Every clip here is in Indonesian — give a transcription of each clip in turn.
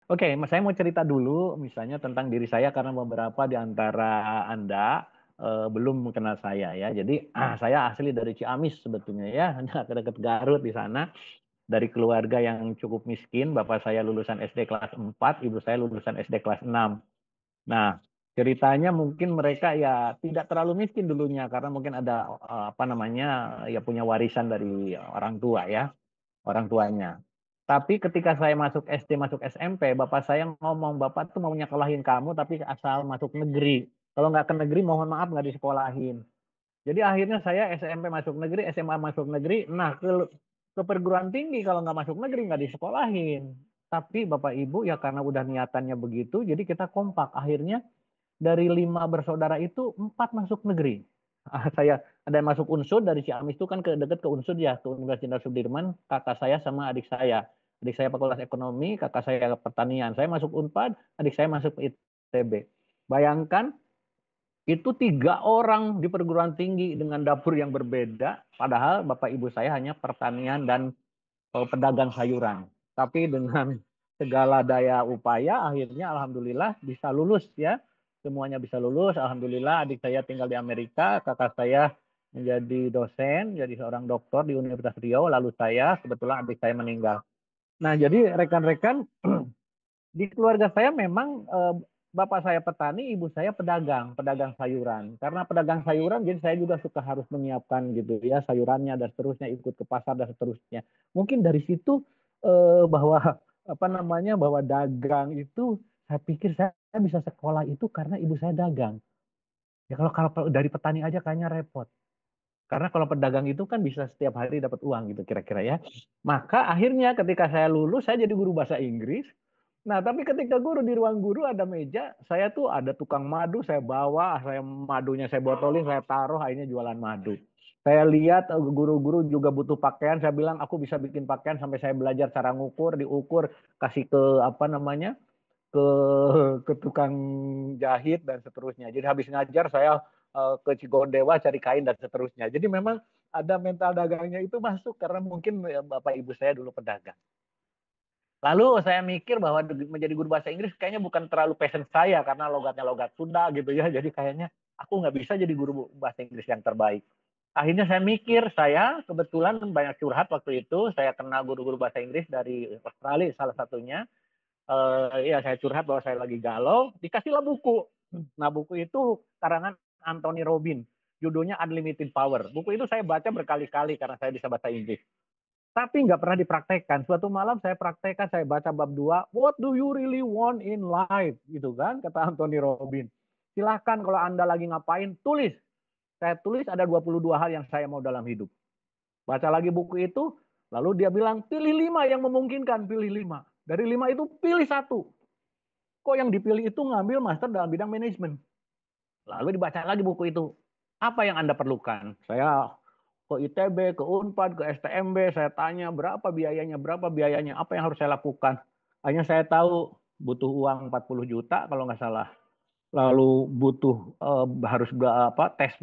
Oke, saya mau cerita dulu misalnya tentang diri saya karena beberapa di antara Anda belum mengenal saya ya. Jadi saya asli dari Ciamis sebetulnya ya, dekat Garut di sana. Dari keluarga yang cukup miskin, bapak saya lulusan SD kelas 4, ibu saya lulusan SD kelas 6. Nah, ceritanya mungkin mereka ya tidak terlalu miskin dulunya karena mungkin ada apa namanya ya punya warisan dari orang tua ya, orang tuanya. Tapi ketika saya masuk SD, masuk SMP, bapak saya ngomong, bapak tuh mau nyekolahin kamu tapi asal masuk negeri. Kalau nggak ke negeri, mohon maaf nggak disekolahin. Jadi akhirnya saya SMP masuk negeri, SMA masuk negeri. Nah, ke perguruan tinggi kalau nggak masuk negeri nggak disekolahin. Tapi Bapak Ibu ya karena udah niatannya begitu, jadi kita kompak. Akhirnya dari 5 bersaudara itu 4 masuk negeri. Saya ada yang masuk Unsud dari Ciamis itu kan ke dekat ke Unsud ya, ke Universitas Jenderal Sudirman. Kakak saya sama adik saya. Adik saya Fakultas Ekonomi, kakak saya Pertanian. Saya masuk Unpad, adik saya masuk ITB. Bayangkan itu 3 orang di perguruan tinggi dengan dapur yang berbeda, padahal bapak ibu saya hanya pertanian dan pedagang sayuran. Tapi dengan segala daya upaya, akhirnya alhamdulillah bisa lulus ya. Semuanya bisa lulus. Alhamdulillah adik saya tinggal di Amerika, kakak saya menjadi dosen, jadi seorang doktor di Universitas Riau, lalu saya, kebetulan adik saya meninggal. Nah, jadi rekan-rekan di keluarga saya memang bapak saya petani, ibu saya pedagang, pedagang sayuran. Karena pedagang sayuran, jadi saya juga suka harus menyiapkan gitu ya sayurannya dan seterusnya, ikut ke pasar dan seterusnya. Mungkin dari situ bahwa apa namanya bahwa dagang itu saya pikir saya bisa sekolah itu karena ibu saya dagang. Ya kalau dari petani aja kayaknya repot. Karena kalau pedagang itu kan bisa setiap hari dapat uang gitu kira-kira ya. Maka akhirnya ketika saya lulus saya jadi guru bahasa Inggris. Nah, tapi ketika guru di ruang guru ada meja, saya tuh ada tukang madu, saya bawa, saya madunya saya botolin, saya taruh, akhirnya jualan madu. Saya lihat guru-guru juga butuh pakaian, saya bilang aku bisa bikin pakaian sampai saya belajar cara ngukur, diukur, kasih ke apa namanya? ke ke tukang jahit dan seterusnya. Jadi habis ngajar saya ke Cigondewa cari kain dan seterusnya. Jadi memang ada mental dagangnya itu masuk karena mungkin bapak ibu saya dulu pedagang. Lalu saya mikir bahwa menjadi guru bahasa Inggris kayaknya bukan terlalu passion saya karena logatnya logat Sunda gitu ya. Jadi kayaknya aku nggak bisa jadi guru bahasa Inggris yang terbaik. Akhirnya saya mikir, saya kebetulan banyak curhat waktu itu. Saya kenal guru-guru bahasa Inggris dari Australia salah satunya. Ya saya curhat bahwa saya lagi galau, dikasihlah buku. Nah buku itu karangan Anthony Robbins, judulnya Unlimited Power. Buku itu saya baca berkali-kali karena saya bisa bahasa Inggris. Tapi nggak pernah dipraktekkan. Suatu malam saya praktekkan, saya baca bab 2, What do you really want in life? Gitu kan, kata Anthony Robbins. Silahkan kalau Anda lagi ngapain, tulis. Saya tulis ada 22 hal yang saya mau dalam hidup. Baca lagi buku itu, lalu dia bilang, pilih 5 yang memungkinkan, pilih 5. Dari 5 itu pilih satu. Kok yang dipilih itu ngambil master dalam bidang manajemen. Lalu dibaca lagi buku itu. Apa yang Anda perlukan? Saya ke ITB, ke Unpad, ke STMB, saya tanya berapa biayanya, apa yang harus saya lakukan. Hanya saya tahu butuh uang 40 juta kalau nggak salah. Lalu butuh harus apa tes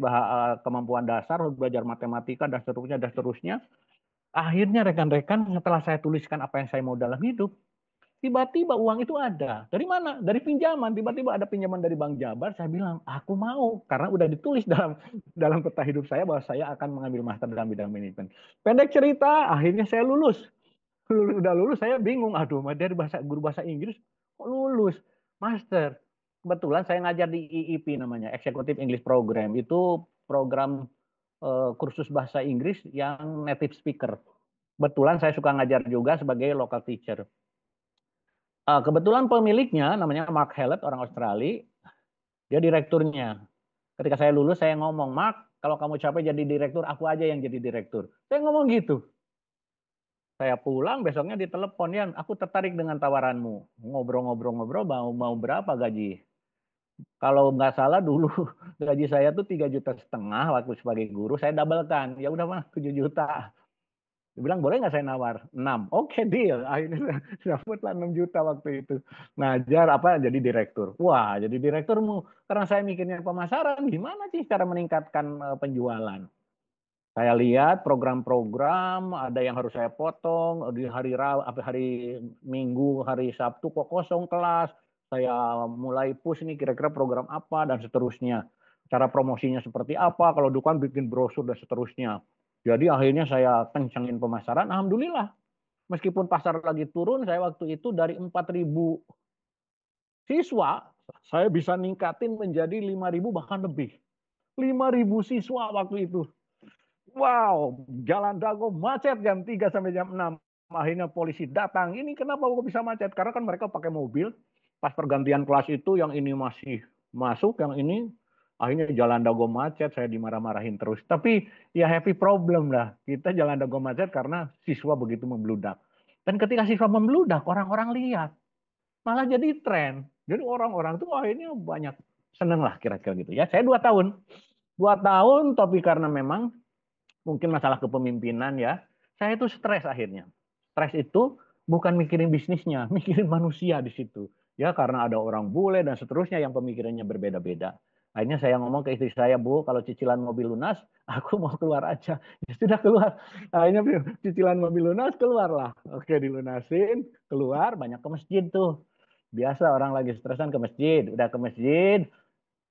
kemampuan dasar, harus belajar matematika dan seterusnya dan seterusnya. Akhirnya rekan-rekan setelah saya tuliskan apa yang saya mau dalam hidup, tiba-tiba uang itu ada. Dari mana? Dari pinjaman. Tiba-tiba ada pinjaman dari Bank Jabar. Saya bilang, aku mau. Karena udah ditulis dalam dalam peta hidup saya bahwa saya akan mengambil master dalam bidang manajemen. Pendek cerita, akhirnya saya lulus. Udah lulus, saya bingung. Aduh, dari guru bahasa Inggris, kok lulus? Master. Kebetulan saya ngajar di EEP namanya, Executive English Program. Itu program kursus bahasa Inggris yang native speaker. Kebetulan saya suka ngajar juga sebagai local teacher. Kebetulan pemiliknya namanya Mark Hallett, orang Australia, dia direkturnya. Ketika saya lulus, saya ngomong, Mark, kalau kamu capek jadi direktur, aku aja yang jadi direktur. Saya ngomong gitu. Saya pulang, besoknya ditelepon, ya, aku tertarik dengan tawaranmu. Ngobrol-ngobrol-ngobrol, mau berapa gaji? Kalau nggak salah dulu gaji saya tuh 3,5 juta waktu sebagai guru, saya doublekan. Ya udah mah 7 juta. Dia bilang, boleh nggak saya nawar? 6. Oke, deal. Akhirnya dapatlah 6 juta waktu itu. Ngajar apa jadi direktur. Wah, jadi direkturmu. Karena saya mikirnya pemasaran, gimana sih cara meningkatkan penjualan? Saya lihat program-program, ada yang harus saya potong di hari Minggu, hari Sabtu kok kosong kelas. Saya mulai push nih kira-kira program apa dan seterusnya. Cara promosinya seperti apa, kalau dukaan bikin brosur dan seterusnya. Jadi akhirnya saya kencengin pemasaran, alhamdulillah. Meskipun pasar lagi turun, saya waktu itu dari 4.000 siswa, saya bisa ningkatin menjadi 5.000 bahkan lebih. 5.000 siswa waktu itu. Wow, jalan Dago macet jam 3 sampai jam 6. Akhirnya polisi datang. Ini kenapa kok bisa macet? Karena kan mereka pakai mobil. Pas pergantian kelas itu yang ini masih masuk, yang ini akhirnya jalan Dago macet. Saya dimarah-marahin terus. Tapi ya happy problem lah. Kita jalan Dago macet karena siswa begitu membludak. Dan ketika siswa membludak, orang-orang lihat. Malah jadi tren. Jadi orang-orang tuh akhirnya banyak seneng lah kira-kira gitu ya. Saya 2 tahun. 2 tahun, tapi karena memang mungkin masalah kepemimpinan ya, saya itu stres akhirnya. Stres itu bukan mikirin bisnisnya, mikirin manusia di situ. Ya karena ada orang bule dan seterusnya yang pemikirannya berbeda-beda. Akhirnya saya ngomong ke istri saya, Bu, kalau cicilan mobil lunas, aku mau keluar aja. Ya sudah keluar. Akhirnya cicilan mobil lunas, keluarlah. Oke, dilunasin, keluar, banyak ke masjid tuh. Biasa orang lagi stresan ke masjid. Udah ke masjid,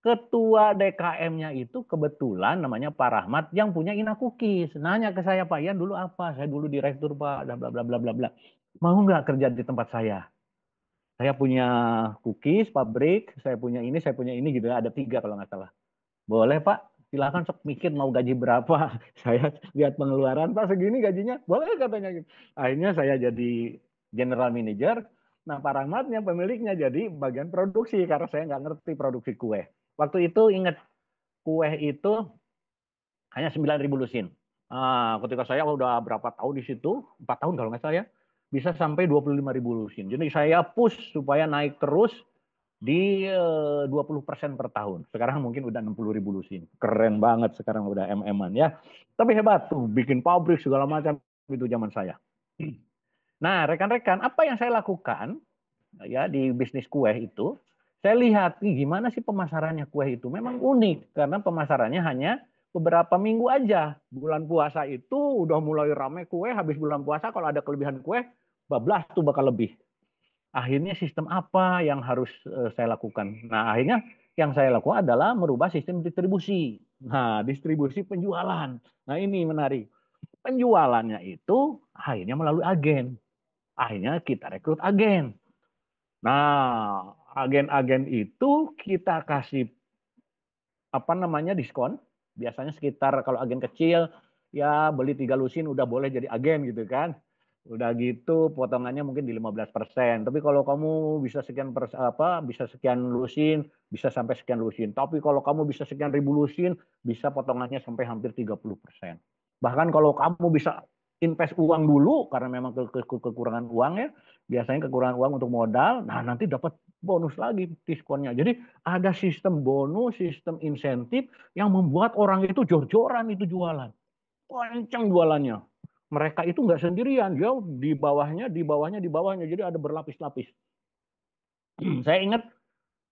ketua DKM-nya itu kebetulan namanya Pak Rahmat yang punya Ina Cookies. Nanya ke saya, Pak Ian dulu apa? Saya dulu direktur, Pak, bla bla bla bla bla bla. Mau nggak kerja di tempat saya? Saya punya cookies, pabrik, saya punya ini gitu ya. Ada 3 kalau nggak salah. Boleh, Pak. Silakan sok mikir mau gaji berapa. Saya lihat pengeluaran, Pak segini gajinya. Boleh katanya gitu. Akhirnya saya jadi general manager. Nah, Pak Rahmatnya pemiliknya jadi bagian produksi karena saya nggak ngerti produksi kue. Waktu itu ingat kue itu hanya 9.000 lusin. Nah, ketika saya udah berapa tahun di situ, 4 tahun kalau nggak salah ya, bisa sampai 25.000 lusin. Jadi saya push supaya naik terus di 20% per tahun. Sekarang mungkin udah 60.000 lusin. Keren banget sekarang udah MM-an ya. Tapi hebat tuh, bikin pabrik segala macam itu zaman saya. Nah, rekan-rekan, apa yang saya lakukan ya di bisnis kue itu, saya lihat nih gimana sih pemasarannya kue itu. Memang unik karena pemasarannya hanya beberapa minggu aja. Bulan puasa itu udah mulai rame kue, habis bulan puasa kalau ada kelebihan kue, bablas tuh bakal lebih. Akhirnya sistem apa yang harus saya lakukan? Nah, akhirnya yang saya lakukan adalah merubah sistem distribusi. Nah, distribusi penjualan. Nah, ini menarik. Penjualannya itu akhirnya melalui agen. Akhirnya kita rekrut agen. Nah, agen-agen itu kita kasih apa namanya diskon. Biasanya sekitar kalau agen kecil ya beli 3 lusin udah boleh jadi agen gitu kan. Udah gitu potongannya mungkin di 15%. Tapi kalau kamu bisa sekian bisa sekian lusin, bisa sampai sekian lusin. Tapi kalau kamu bisa sekian ribu lusin, bisa potongannya sampai hampir 30%. Bahkan kalau kamu bisa invest uang dulu karena memang kekurangan uang ya, biasanya kekurangan uang untuk modal, nah nanti dapat bonus lagi diskonnya. Jadi ada sistem bonus, sistem insentif yang membuat orang itu jor-joran itu jualan. Kencang jualannya. Mereka itu nggak sendirian, dia di bawahnya, di bawahnya, di bawahnya. Jadi ada berlapis-lapis. Saya ingat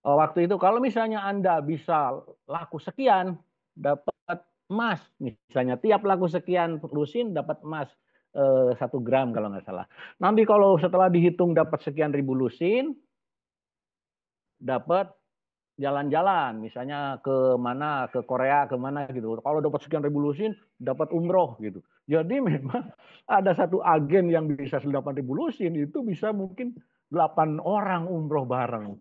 waktu itu kalau misalnya Anda bisa laku sekian, dapat emas. Misalnya tiap laku sekian lusin dapat emas 1 gram kalau nggak salah. Nanti kalau setelah dihitung dapat sekian ribu lusin, dapat jalan-jalan, misalnya ke mana, ke Korea, ke mana gitu. Kalau dapat sekian ribu lusin, dapat umroh gitu. Jadi memang ada satu agen yang bisa 8.000 lusin, itu bisa mungkin 8 orang umroh bareng.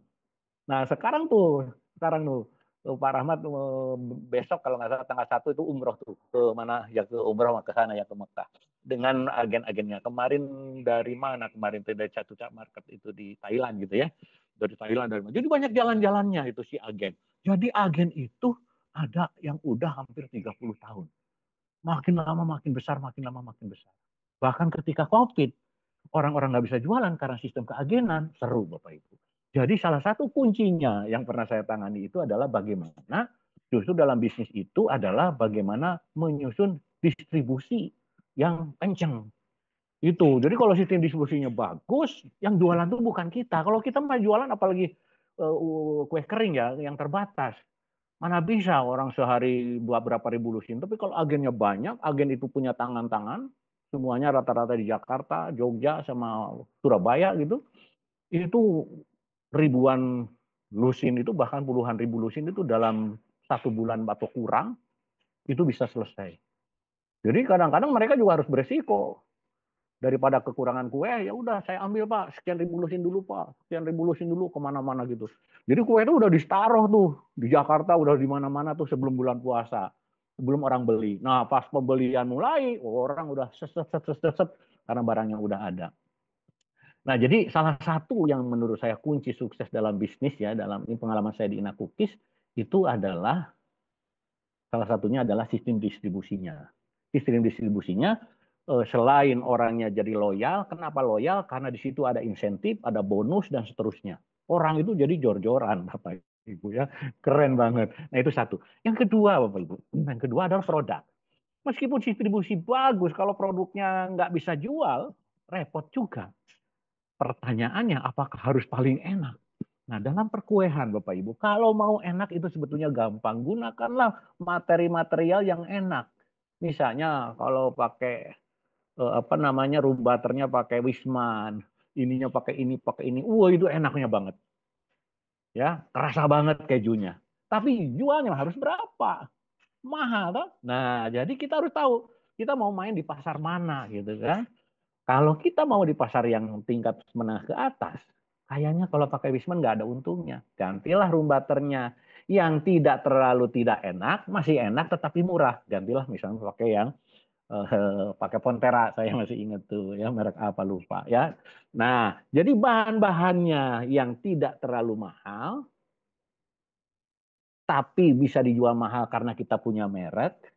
Nah sekarang tuh Pak Rahmat besok kalau nggak salah tanggal 1 itu umroh tuh ke mana ya ke umroh ke sana ya ke Mekah dengan agen-agennya. Kemarin dari mana? Kemarin dari Catucak Market itu di Thailand gitu ya. Dari Thailand dari mana. Jadi banyak jalan-jalannya itu si agen. Jadi agen itu ada yang udah hampir 30 tahun. Makin lama makin besar, makin lama makin besar. Bahkan ketika COVID, orang-orang nggak bisa jualan karena sistem keagenan. Seru Bapak Ibu. Jadi salah satu kuncinya yang pernah saya tangani itu adalah bagaimana justru dalam bisnis itu adalah bagaimana menyusun distribusi yang kencang. Itu. Jadi kalau sistem distribusinya bagus, yang jualan itu bukan kita. Kalau kita mah jualan apalagi kue kering ya yang terbatas. Mana bisa orang sehari buat berapa ribu lusin. Tapi kalau agennya banyak, agen itu punya tangan-tangan, semuanya rata-rata di Jakarta, Jogja, sama Surabaya gitu, itu ribuan lusin itu, bahkan puluhan ribu lusin itu dalam 1 bulan atau kurang, itu bisa selesai. Jadi kadang-kadang mereka juga harus beresiko. Daripada kekurangan kue, ya udah saya ambil Pak, sekian ribu lusin dulu Pak, sekian ribu lusin dulu kemana-mana gitu. Jadi kue itu udah ditaruh tuh di Jakarta, udah di mana-mana tuh sebelum bulan puasa, sebelum orang beli. Nah pas pembelian mulai, orang udah seset set set set, set karena barangnya udah ada. Nah jadi salah satu yang menurut saya kunci sukses dalam bisnis ya, dalam ini pengalaman saya di Inakukis itu adalah salah satunya adalah sistem distribusinya. Sistem distribusinya selain orangnya jadi loyal, kenapa loyal? Karena di situ ada insentif, ada bonus dan seterusnya. Orang itu jadi jor-joran, Bapak Ibu ya, keren banget. Nah itu satu. Yang kedua, Bapak Ibu, yang kedua adalah produk. Meskipun distribusi bagus, kalau produknya nggak bisa jual, repot juga. Pertanyaannya, apakah harus paling enak? Nah, dalam perkuehan, Bapak Ibu, kalau mau enak itu sebetulnya gampang. Gunakanlah materi-material yang enak. Misalnya kalau pakai apa namanya room butternya pakai Wisman, ininya pakai ini. Wah, itu enaknya banget. Ya, terasa banget kejunya. Tapi jualnya harus berapa? Mahal toh? Nah, jadi kita harus tahu kita mau main di pasar mana gitu kan. Kalau kita mau di pasar yang tingkat menengah ke atas, kayaknya kalau pakai Wisman nggak ada untungnya. Gantilah room butternya yang tidak terlalu tidak enak, masih enak tetapi murah. Gantilah misalnya pakai yang pakai Pontera, saya masih ingat tuh ya, merek apa lupa ya. Nah, jadi bahan-bahannya yang tidak terlalu mahal, tapi bisa dijual mahal karena kita punya merek,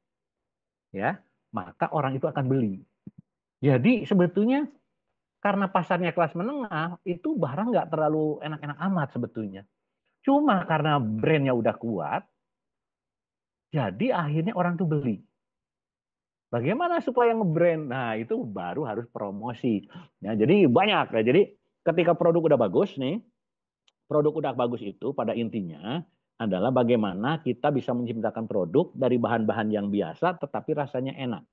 ya, maka orang itu akan beli. Jadi sebetulnya karena pasarnya kelas menengah, itu barang nggak terlalu enak-enak amat sebetulnya. Cuma karena brandnya udah kuat, jadi akhirnya orang tuh beli. Bagaimana supaya nge-brand? Nah, itu baru harus promosi. Ya, jadi banyak ya. Jadi ketika produk udah bagus nih, produk udah bagus itu pada intinya adalah bagaimana kita bisa menciptakan produk dari bahan-bahan yang biasa tetapi rasanya enak.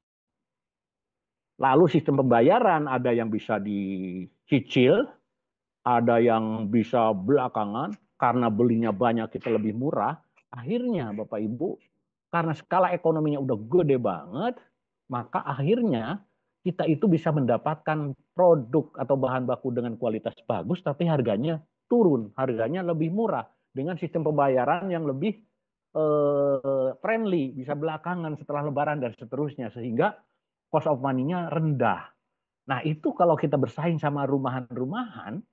Lalu sistem pembayaran ada yang bisa dicicil, ada yang bisa belakangan karena belinya banyak kita lebih murah. Akhirnya Bapak Ibu, karena skala ekonominya udah gede banget, maka akhirnya kita itu bisa mendapatkan produk atau bahan baku dengan kualitas bagus tapi harganya turun, harganya lebih murah dengan sistem pembayaran yang lebih friendly, bisa belakangan setelah lebaran dan seterusnya sehingga cost of money-nya rendah. Nah, itu kalau kita bersaing sama rumahan-rumahan,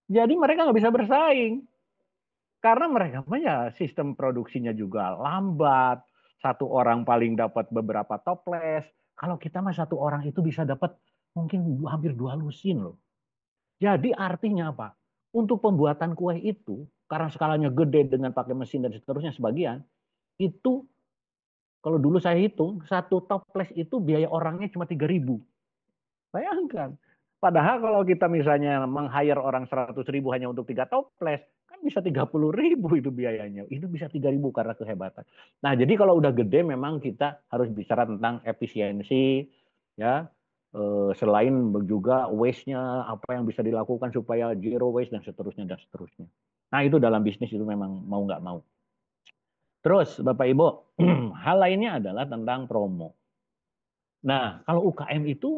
jadi mereka nggak bisa bersaing karena mereka punya sistem produksinya juga lambat. Satu orang paling dapat beberapa toples. Kalau kita mah satu orang itu bisa dapat mungkin hampir 2 lusin loh. Jadi artinya apa? Untuk pembuatan kue itu, karena skalanya gede dengan pakai mesin dan seterusnya sebagian, itu kalau dulu saya hitung, satu toples itu biaya orangnya cuma 3.000. Bayangkan. Padahal kalau kita misalnya meng-hire orang 100.000 hanya untuk 3 toples, kan bisa 30.000 itu biayanya. Itu bisa 3.000 karena kehebatan. Nah, jadi kalau udah gede memang kita harus bicara tentang efisiensi, ya. Selain juga waste-nya, apa yang bisa dilakukan supaya zero waste dan seterusnya dan seterusnya. Nah, itu dalam bisnis itu memang mau nggak mau. Terus, Bapak Ibu, hal lainnya adalah tentang promo. Nah, kalau UKM itu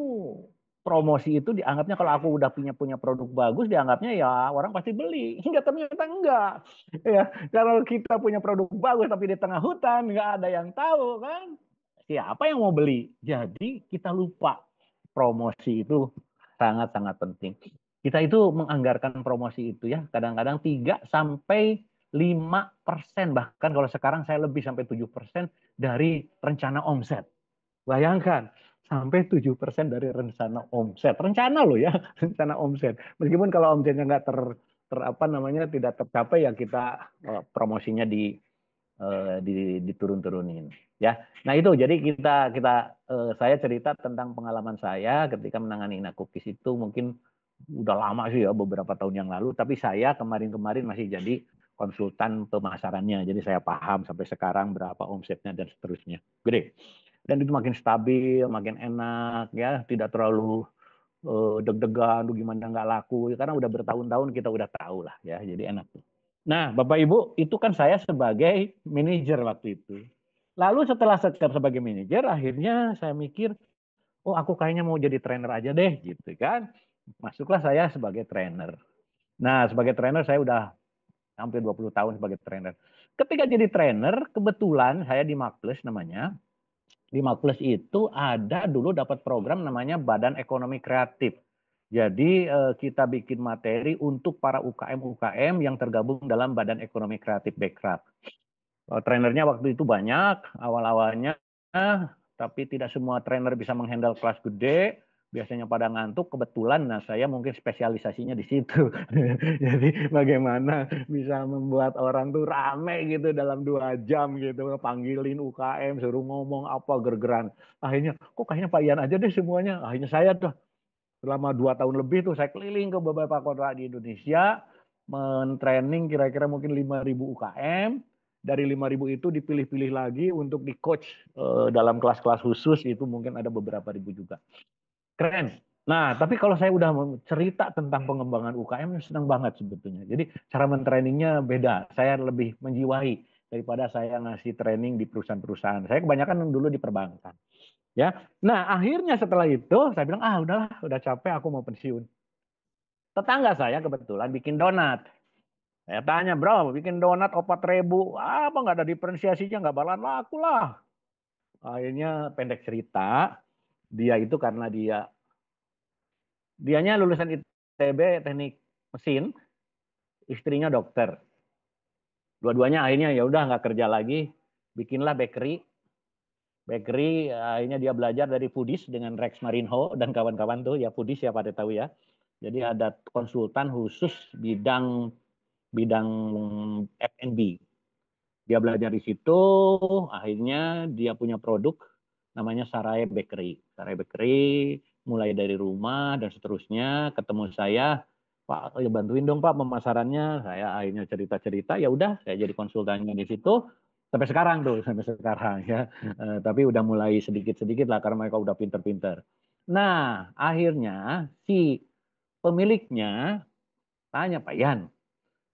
promosi itu dianggapnya kalau aku udah punya produk bagus dianggapnya ya orang pasti beli. Enggak, ternyata enggak. Ya, kalau kita punya produk bagus tapi di tengah hutan nggak ada yang tahu kan. Siapa yang mau beli? Jadi kita lupa promosi itu sangat-sangat penting. Kita itu menganggarkan promosi itu ya kadang-kadang 3 sampai 5%, bahkan kalau sekarang saya lebih sampai 7% dari rencana omset. Bayangkan, sampai 7% dari rencana omset. Rencana loh ya, rencana omset. Meskipun kalau omsetnya nggak apa namanya tidak tercapai ya kita promosinya diturun-turunin. Ya, nah itu jadi saya cerita tentang pengalaman saya ketika menangani Inakukis itu mungkin udah lama sih ya beberapa tahun yang lalu. Tapi saya kemarin-kemarin masih jadi konsultan pemasarannya. Jadi saya paham sampai sekarang berapa omsetnya dan seterusnya. Gede. Dan itu makin stabil, makin enak ya, tidak terlalu deg-degan, tuh gimana nggak laku, karena udah bertahun-tahun kita udah tahu lah ya, jadi enak tuh. Nah, Bapak Ibu, itu kan saya sebagai manajer waktu itu. Lalu setelah sebagai manajer, akhirnya saya mikir, oh aku kayaknya mau jadi trainer aja deh, gitu kan. Masuklah saya sebagai trainer. Nah, sebagai trainer saya udah hampir 20 tahun sebagai trainer. Ketika jadi trainer, kebetulan saya di Makles namanya. Di Makles itu ada dulu dapat program namanya Badan Ekonomi Kreatif. Jadi kita bikin materi untuk para UKM-UKM yang tergabung dalam Badan Ekonomi Kreatif Bekraf. Trainernya waktu itu banyak awal-awalnya, tapi tidak semua trainer bisa menghandle kelas gede. Biasanya pada ngantuk, kebetulan nah saya mungkin spesialisasinya di situ. Jadi bagaimana bisa membuat orang tuh rame gitu dalam 2 jam gitu, panggilin UKM, suruh ngomong apa gergeran. Akhirnya kok kayaknya Pak Ian aja deh semuanya. Akhirnya saya tuh selama 2 tahun lebih tuh saya keliling ke beberapa kota di Indonesia, men-training kira-kira mungkin 5.000 UKM. Dari 5.000 itu dipilih-pilih lagi untuk di coach dalam kelas-kelas khusus, itu mungkin ada beberapa ribu juga. Keren. Nah, tapi kalau saya udah cerita tentang pengembangan UKM, senang banget sebetulnya. Jadi cara men-trainingnya beda. Saya lebih menjiwai daripada saya ngasih training di perusahaan-perusahaan. Saya kebanyakan dulu di perbankan. Ya, nah akhirnya setelah itu saya bilang udahlah, udah capek, aku mau pensiun. Tetangga saya kebetulan bikin donat. Saya tanya, bro, bikin donat 4.000, apa nggak ada diferensiasinya, nggak bakalan laku lah. Akhirnya pendek cerita, dia itu karena dianya lulusan ITB teknik mesin, istrinya dokter. Dua-duanya akhirnya ya udah nggak kerja lagi, bikinlah bakery. Bakery akhirnya dia belajar dari Foodies dengan Rex Marinho dan kawan-kawan tuh ya, Foodies ya pada tahu ya. Jadi ada konsultan khusus bidang bidang F&B. Dia belajar di situ, akhirnya dia punya produk namanya Sarai Bakery. Sarai Bakery mulai dari rumah dan seterusnya. Ketemu saya, Pak, ya bantuin dong Pak pemasarannya. Saya akhirnya cerita-cerita, ya udah saya jadi konsultannya di situ. Sampai sekarang tuh, sampai sekarang ya. Tapi udah mulai sedikit-sedikit lah karena mereka udah pinter-pinter. Nah, akhirnya si pemiliknya tanya, Pak Ian,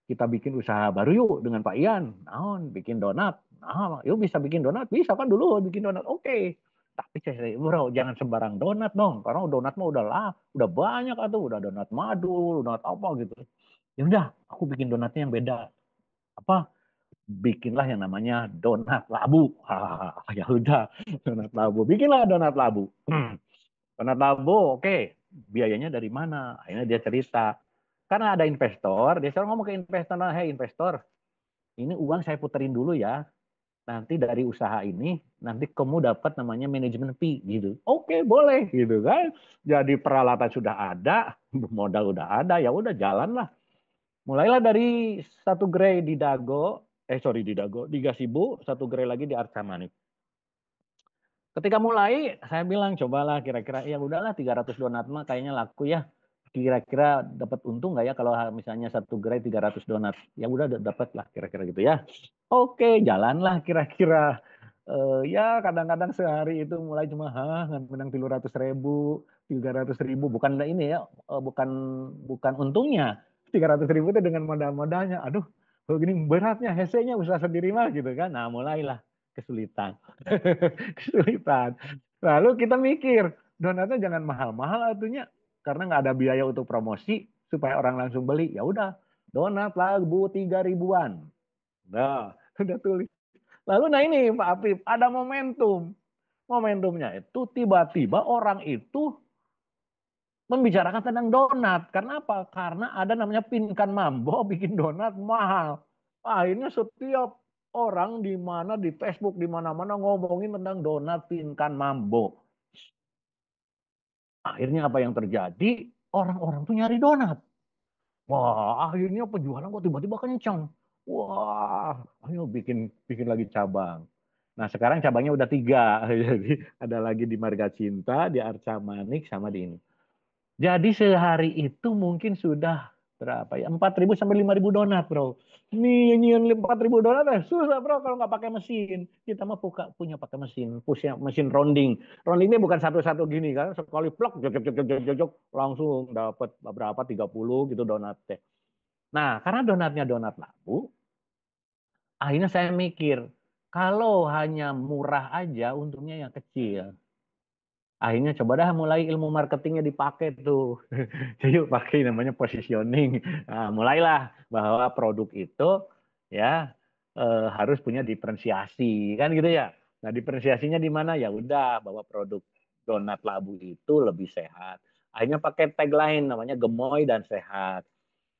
kita bikin usaha baru yuk dengan Pak Ian. Naon, bikin donat. Nah, yuk bisa bikin donat. Bisa kan dulu bikin donat. Oke. Tapi saya bro, jangan sembarang donat dong. Karena donat mah udah banyak atau udah donat madu, donat apa gitu. Ya udah, aku bikin donatnya yang beda. Apa? Bikinlah yang namanya donat labu. Ya udah, donat labu. Bikinlah donat labu. Donat labu, oke. Biayanya dari mana? Akhirnya dia cerita. Karena ada investor, dia selalu ngomong ke investor, hei investor, ini uang saya puterin dulu ya. Nanti dari usaha ini, nanti kamu dapat namanya manajemen fee gitu. Oke, boleh gitu kan. Jadi peralatan sudah ada, modal udah ada, ya udah jalan lah. Mulailah dari satu gerai di Dago, di Gasibu, satu gerai lagi di Arca Manik. Ketika mulai, saya bilang cobalah kira-kira ya udahlah 300 donat mah kayaknya laku ya. Kira-kira dapat untung nggak ya kalau misalnya satu gerai 300 donat? Ya udah dapat lah kira-kira gitu ya. Oke, jalanlah kira-kira. Ya kadang-kadang sehari itu mulai cuma menang 300.000, 300.000 bukan ini ya, bukan bukan untungnya. 300.000 itu dengan modal-modalnya. Aduh, begini beratnya, hesenya usaha sendiri mah gitu kan. Nah mulailah kesulitan. Kesulitan. Lalu kita mikir, donatnya jangan mahal-mahal artinya karena nggak ada biaya untuk promosi supaya orang langsung beli. Ya udah, donat labu 3.000-an. Nah, udah tulis. Lalu nah ini Pak Apip, ada momentum. Momentumnya itu tiba-tiba orang itu membicarakan tentang donat. Karena apa? Karena ada namanya Pinkan Mambo bikin donat mahal. Akhirnya setiap orang di mana di Facebook di mana-mana ngomongin tentang donat Pinkan Mambo. Akhirnya apa yang terjadi? Orang-orang tuh nyari donat. Wah, akhirnya penjualan kok tiba-tiba kencang. Wah, ayo bikin bikin lagi cabang. Nah, sekarang cabangnya udah 3. Jadi ada lagi di Marga Cinta, di Arca Manik, sama di ini. Jadi sehari itu mungkin sudah berapa ya, 4.000 sampai 5.000 donat, bro. Nih nyian 4.000 donat susah, bro, kalau nggak pakai mesin. Kita mah punya pakai mesin, punya mesin rounding. Roundingnya bukan satu-satu gini kan, sekali plak jok jok jok jok jok jok, langsung dapat berapa, 30 gitu donat teh. Nah, karena donatnya donat labu, akhirnya saya mikir, kalau hanya murah aja untungnya yang kecil. Akhirnya coba dah mulai ilmu marketingnya dipakai tuh. Jadi pakai namanya positioning. Nah, mulailah bahwa produk itu ya harus punya diferensiasi kan gitu ya. Nah, diferensiasinya di mana? Ya udah bahwa produk donat labu itu lebih sehat. Akhirnya pakai tagline namanya gemoy dan sehat.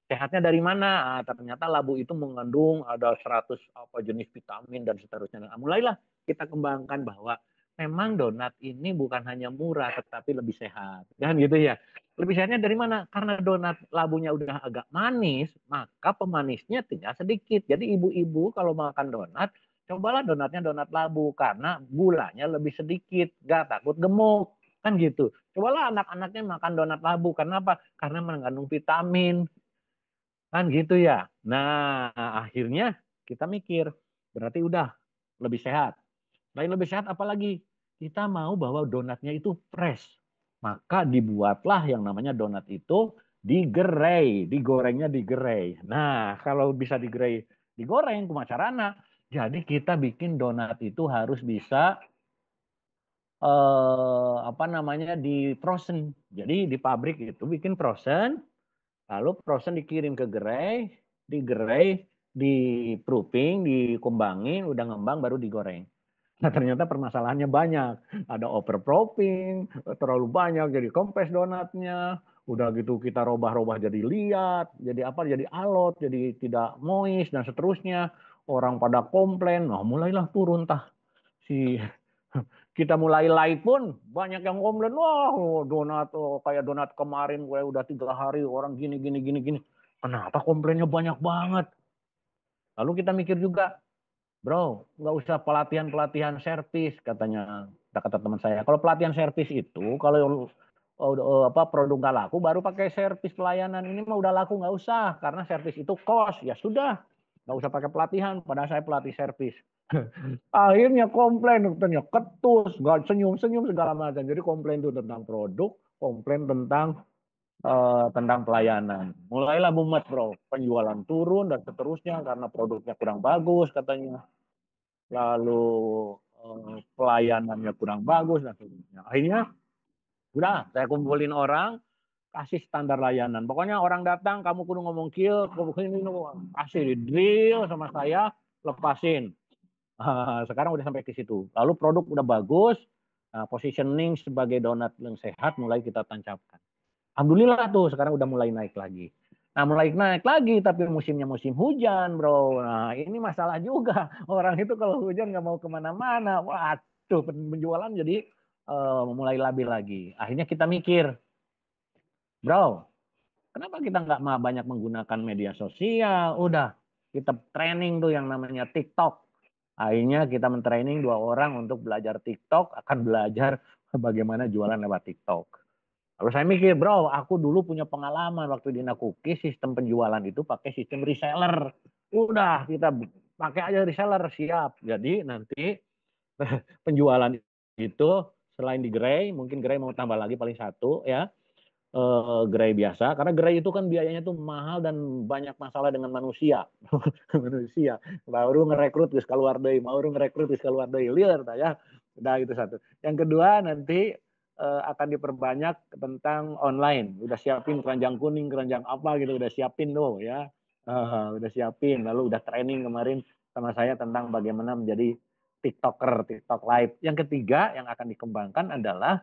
Sehatnya dari mana? Ternyata labu itu mengandung ada 100 apa jenis vitamin dan seterusnya. Nah, mulailah kita kembangkan bahwa memang donat ini bukan hanya murah tetapi lebih sehat. Kan gitu ya. Lebih sehatnya dari mana? Karena donat labunya udah agak manis, maka pemanisnya tidak sedikit. Jadi ibu-ibu kalau makan donat, cobalah donatnya donat labu karena gulanya lebih sedikit, gak takut gemuk. Kan gitu. Cobalah anak-anaknya makan donat labu. Karena apa? Karena mengandung vitamin. Kan gitu ya. Nah, akhirnya kita mikir, berarti udah lebih sehat. Lain lebih sehat apalagi? Kita mau bahwa donatnya itu fresh. Maka dibuatlah yang namanya donat itu digerai, digorengnya digerai. Nah, kalau bisa digerai, digoreng kumacarana. Jadi kita bikin donat itu harus bisa apa namanya di frozen. Jadi di pabrik itu bikin frozen, lalu frozen dikirim ke gerai, digerai, di-proofing, dikembangin, udah ngembang baru digoreng. Nah ternyata permasalahannya banyak. Ada overproofing, terlalu banyak jadi kempes donatnya. Udah gitu kita robah-robah jadi liat, jadi apa? Jadi alot, jadi tidak moist dan seterusnya. Orang pada komplain, nah mulailah turun tah si kita mulai live pun banyak yang komplain, wah donat kayak donat kemarin gue udah 3 hari orang gini gini gini gini. Kenapa komplainnya banyak banget? Lalu kita mikir juga, bro, nggak usah pelatihan servis katanya, kata teman saya. Kalau pelatihan servis itu kalau apa produk nggak laku baru pakai servis pelayanan, ini mah udah laku nggak usah karena servis itu cost, ya sudah nggak usah pakai pelatihan. Padahal saya pelatih servis. Akhirnya komplain, katanya ketus, nggak senyum-senyum segala macam. Jadi komplain itu tentang produk, komplain tentang pelayanan. Mulailah mumet bro, penjualan turun dan seterusnya karena produknya kurang bagus katanya. Lalu pelayanannya kurang bagus dan seterusnya. Akhirnya udah saya kumpulin orang, kasih standar layanan. Pokoknya orang datang, kamu kudu ngomong kill, ini kasih di drill sama saya, lepasin. Sekarang udah sampai ke situ. Lalu produk udah bagus, positioning sebagai donat yang sehat mulai kita tancapkan. Alhamdulillah tuh sekarang udah mulai naik lagi. Nah mulai naik lagi tapi musimnya musim hujan bro. Nah ini masalah juga. Orang itu kalau hujan nggak mau kemana-mana. Waduh penjualan jadi mulai labil lagi. Akhirnya kita mikir, bro, kenapa kita nggak banyak menggunakan media sosial? Udah kita training tuh yang namanya TikTok. Akhirnya kita mentraining 2 orang untuk belajar TikTok, akan belajar bagaimana jualan lewat TikTok. Lalu saya mikir, bro, aku dulu punya pengalaman waktu di Nakuki, sistem penjualan itu pakai sistem reseller. Udah, kita pakai aja reseller, siap. Jadi nanti penjualan itu selain di Grey, mungkin Grey mau tambah lagi paling satu ya, gerai biasa karena gerai itu kan biayanya tuh mahal dan banyak masalah dengan manusia. Manusia baru ngerekrut terus keluar deui, baru ngerekrut terus keluar deui, liar ya. Udah itu satu. Yang kedua nanti akan diperbanyak tentang online. Udah siapin keranjang kuning, keranjang apa gitu udah siapin tuh ya. Udah siapin, lalu udah training kemarin sama saya tentang bagaimana menjadi TikToker, TikTok Live. Yang ketiga yang akan dikembangkan adalah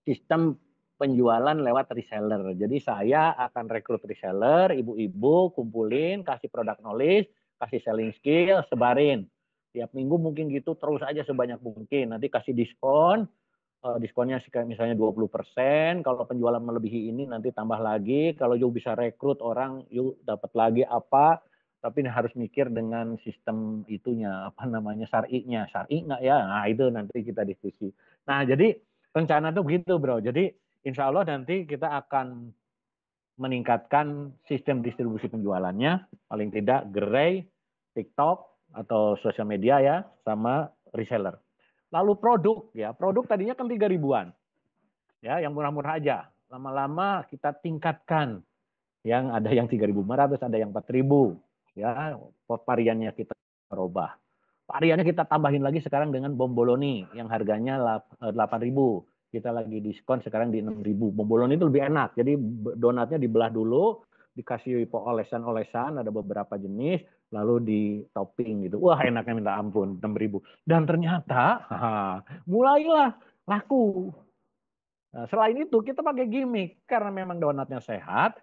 sistem penjualan lewat reseller. Jadi saya akan rekrut reseller, ibu-ibu kumpulin, kasih produk knowledge, kasih selling skill, sebarin. Tiap minggu mungkin gitu terus aja sebanyak mungkin. Nanti kasih diskon, diskonnya misalnya 20%. Kalau penjualan melebihi ini nanti tambah lagi. Kalau you bisa rekrut orang, you dapat lagi apa. Tapi harus mikir dengan sistem itunya, apa namanya, syar'inya. Syar'i nggak ya? Nah itu nanti kita diskusi. Nah jadi rencana tuh gitu bro. Jadi insya Allah nanti kita akan meningkatkan sistem distribusi penjualannya, paling tidak gerai, TikTok atau sosial media ya, sama reseller. Lalu produk ya, produk tadinya kan 3 ribuan, ya yang murah-murah aja. Lama-lama kita tingkatkan, yang ada yang 3.500, ada yang 4.000, ya variannya kita rubah. Variannya kita tambahin lagi sekarang dengan bomboloni yang harganya 8.000. Kita lagi diskon sekarang di 6.000. Bomboloni itu lebih enak. Jadi donatnya dibelah dulu, dikasih olesan-olesan, ada beberapa jenis, lalu di topping gitu. Wah, enaknya minta ampun, 6.000. Dan ternyata mulailah laku. Nah, selain itu kita pakai gimmick karena memang donatnya sehat,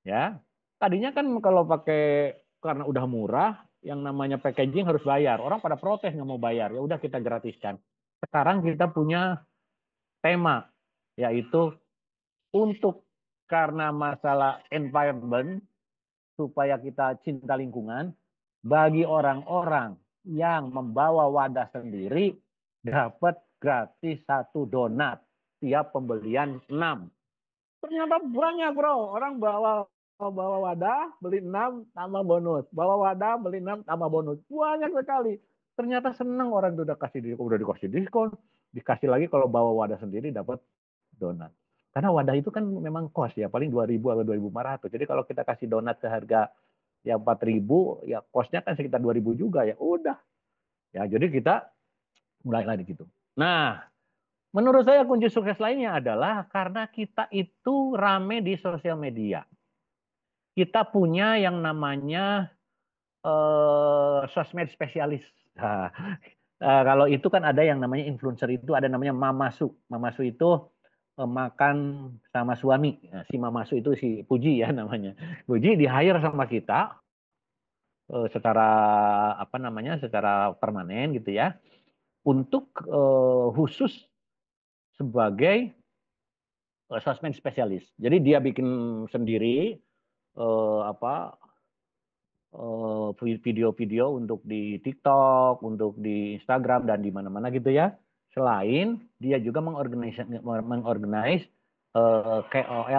ya. Tadinya kan kalau pakai karena udah murah, yang namanya packaging harus bayar. Orang pada protes nggak mau bayar. Ya udah kita gratiskan. Sekarang kita punya tema, yaitu untuk karena masalah environment, supaya kita cinta lingkungan, bagi orang-orang yang membawa wadah sendiri dapat gratis 1 donat tiap pembelian 6. Ternyata banyak bro, orang bawa bawa wadah beli 6 tambah bonus, bawa wadah beli 6 tambah bonus, banyak sekali. Ternyata senang orang itu udah dikasih diskon, dikasih lagi kalau bawa wadah sendiri dapat donat. Karena wadah itu kan memang kos ya, paling 2.000 atau 2.500. Jadi kalau kita kasih donat ke harga ya 4.000, ya kosnya kan sekitar 2.000 juga ya. Udah. Ya, jadi kita mulai lagi gitu. Nah, menurut saya kunci sukses lainnya adalah karena kita itu rame di sosial media. Kita punya yang namanya sosmed spesialis. Nah, kalau itu kan ada yang namanya influencer, itu ada namanya Mamasu. Mamasu itu makan sama suami. Nah, si Mamasu itu si Puji ya namanya. Puji di hire sama kita secara apa namanya, secara permanen gitu ya, untuk khusus sebagai sosmed spesialis. Jadi dia bikin sendiri apa video-video untuk di TikTok, untuk di Instagram dan di mana-mana gitu ya. Selain dia juga mengorganize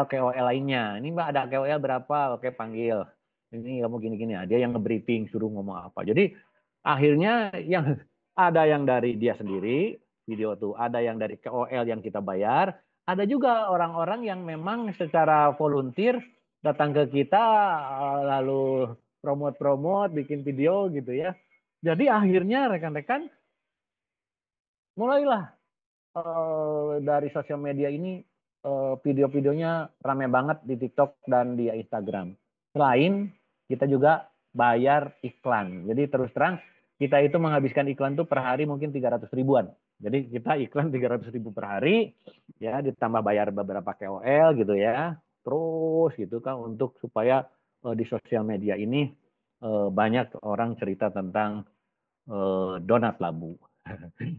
KOL lainnya. Ini Mbak ada KOL berapa? Oke, panggil. Ini kamu gini-gini. Dia yang nge-briefing suruh ngomong apa. Jadi akhirnya yang ada yang dari dia sendiri video tuh, ada yang dari KOL yang kita bayar, ada juga orang-orang yang memang secara volunteer datang ke kita lalu promote-promote, bikin video gitu ya. Jadi akhirnya rekan-rekan mulailah dari sosial media ini video-videonya rame banget di TikTok dan di Instagram. Selain kita juga bayar iklan. Jadi terus terang kita itu menghabiskan iklan tuh per hari mungkin 300 ribuan. Jadi kita iklan 300 ribu per hari, ya ditambah bayar beberapa KOL gitu ya. Terus gitu kan untuk supaya di sosial media ini banyak orang cerita tentang donat labu.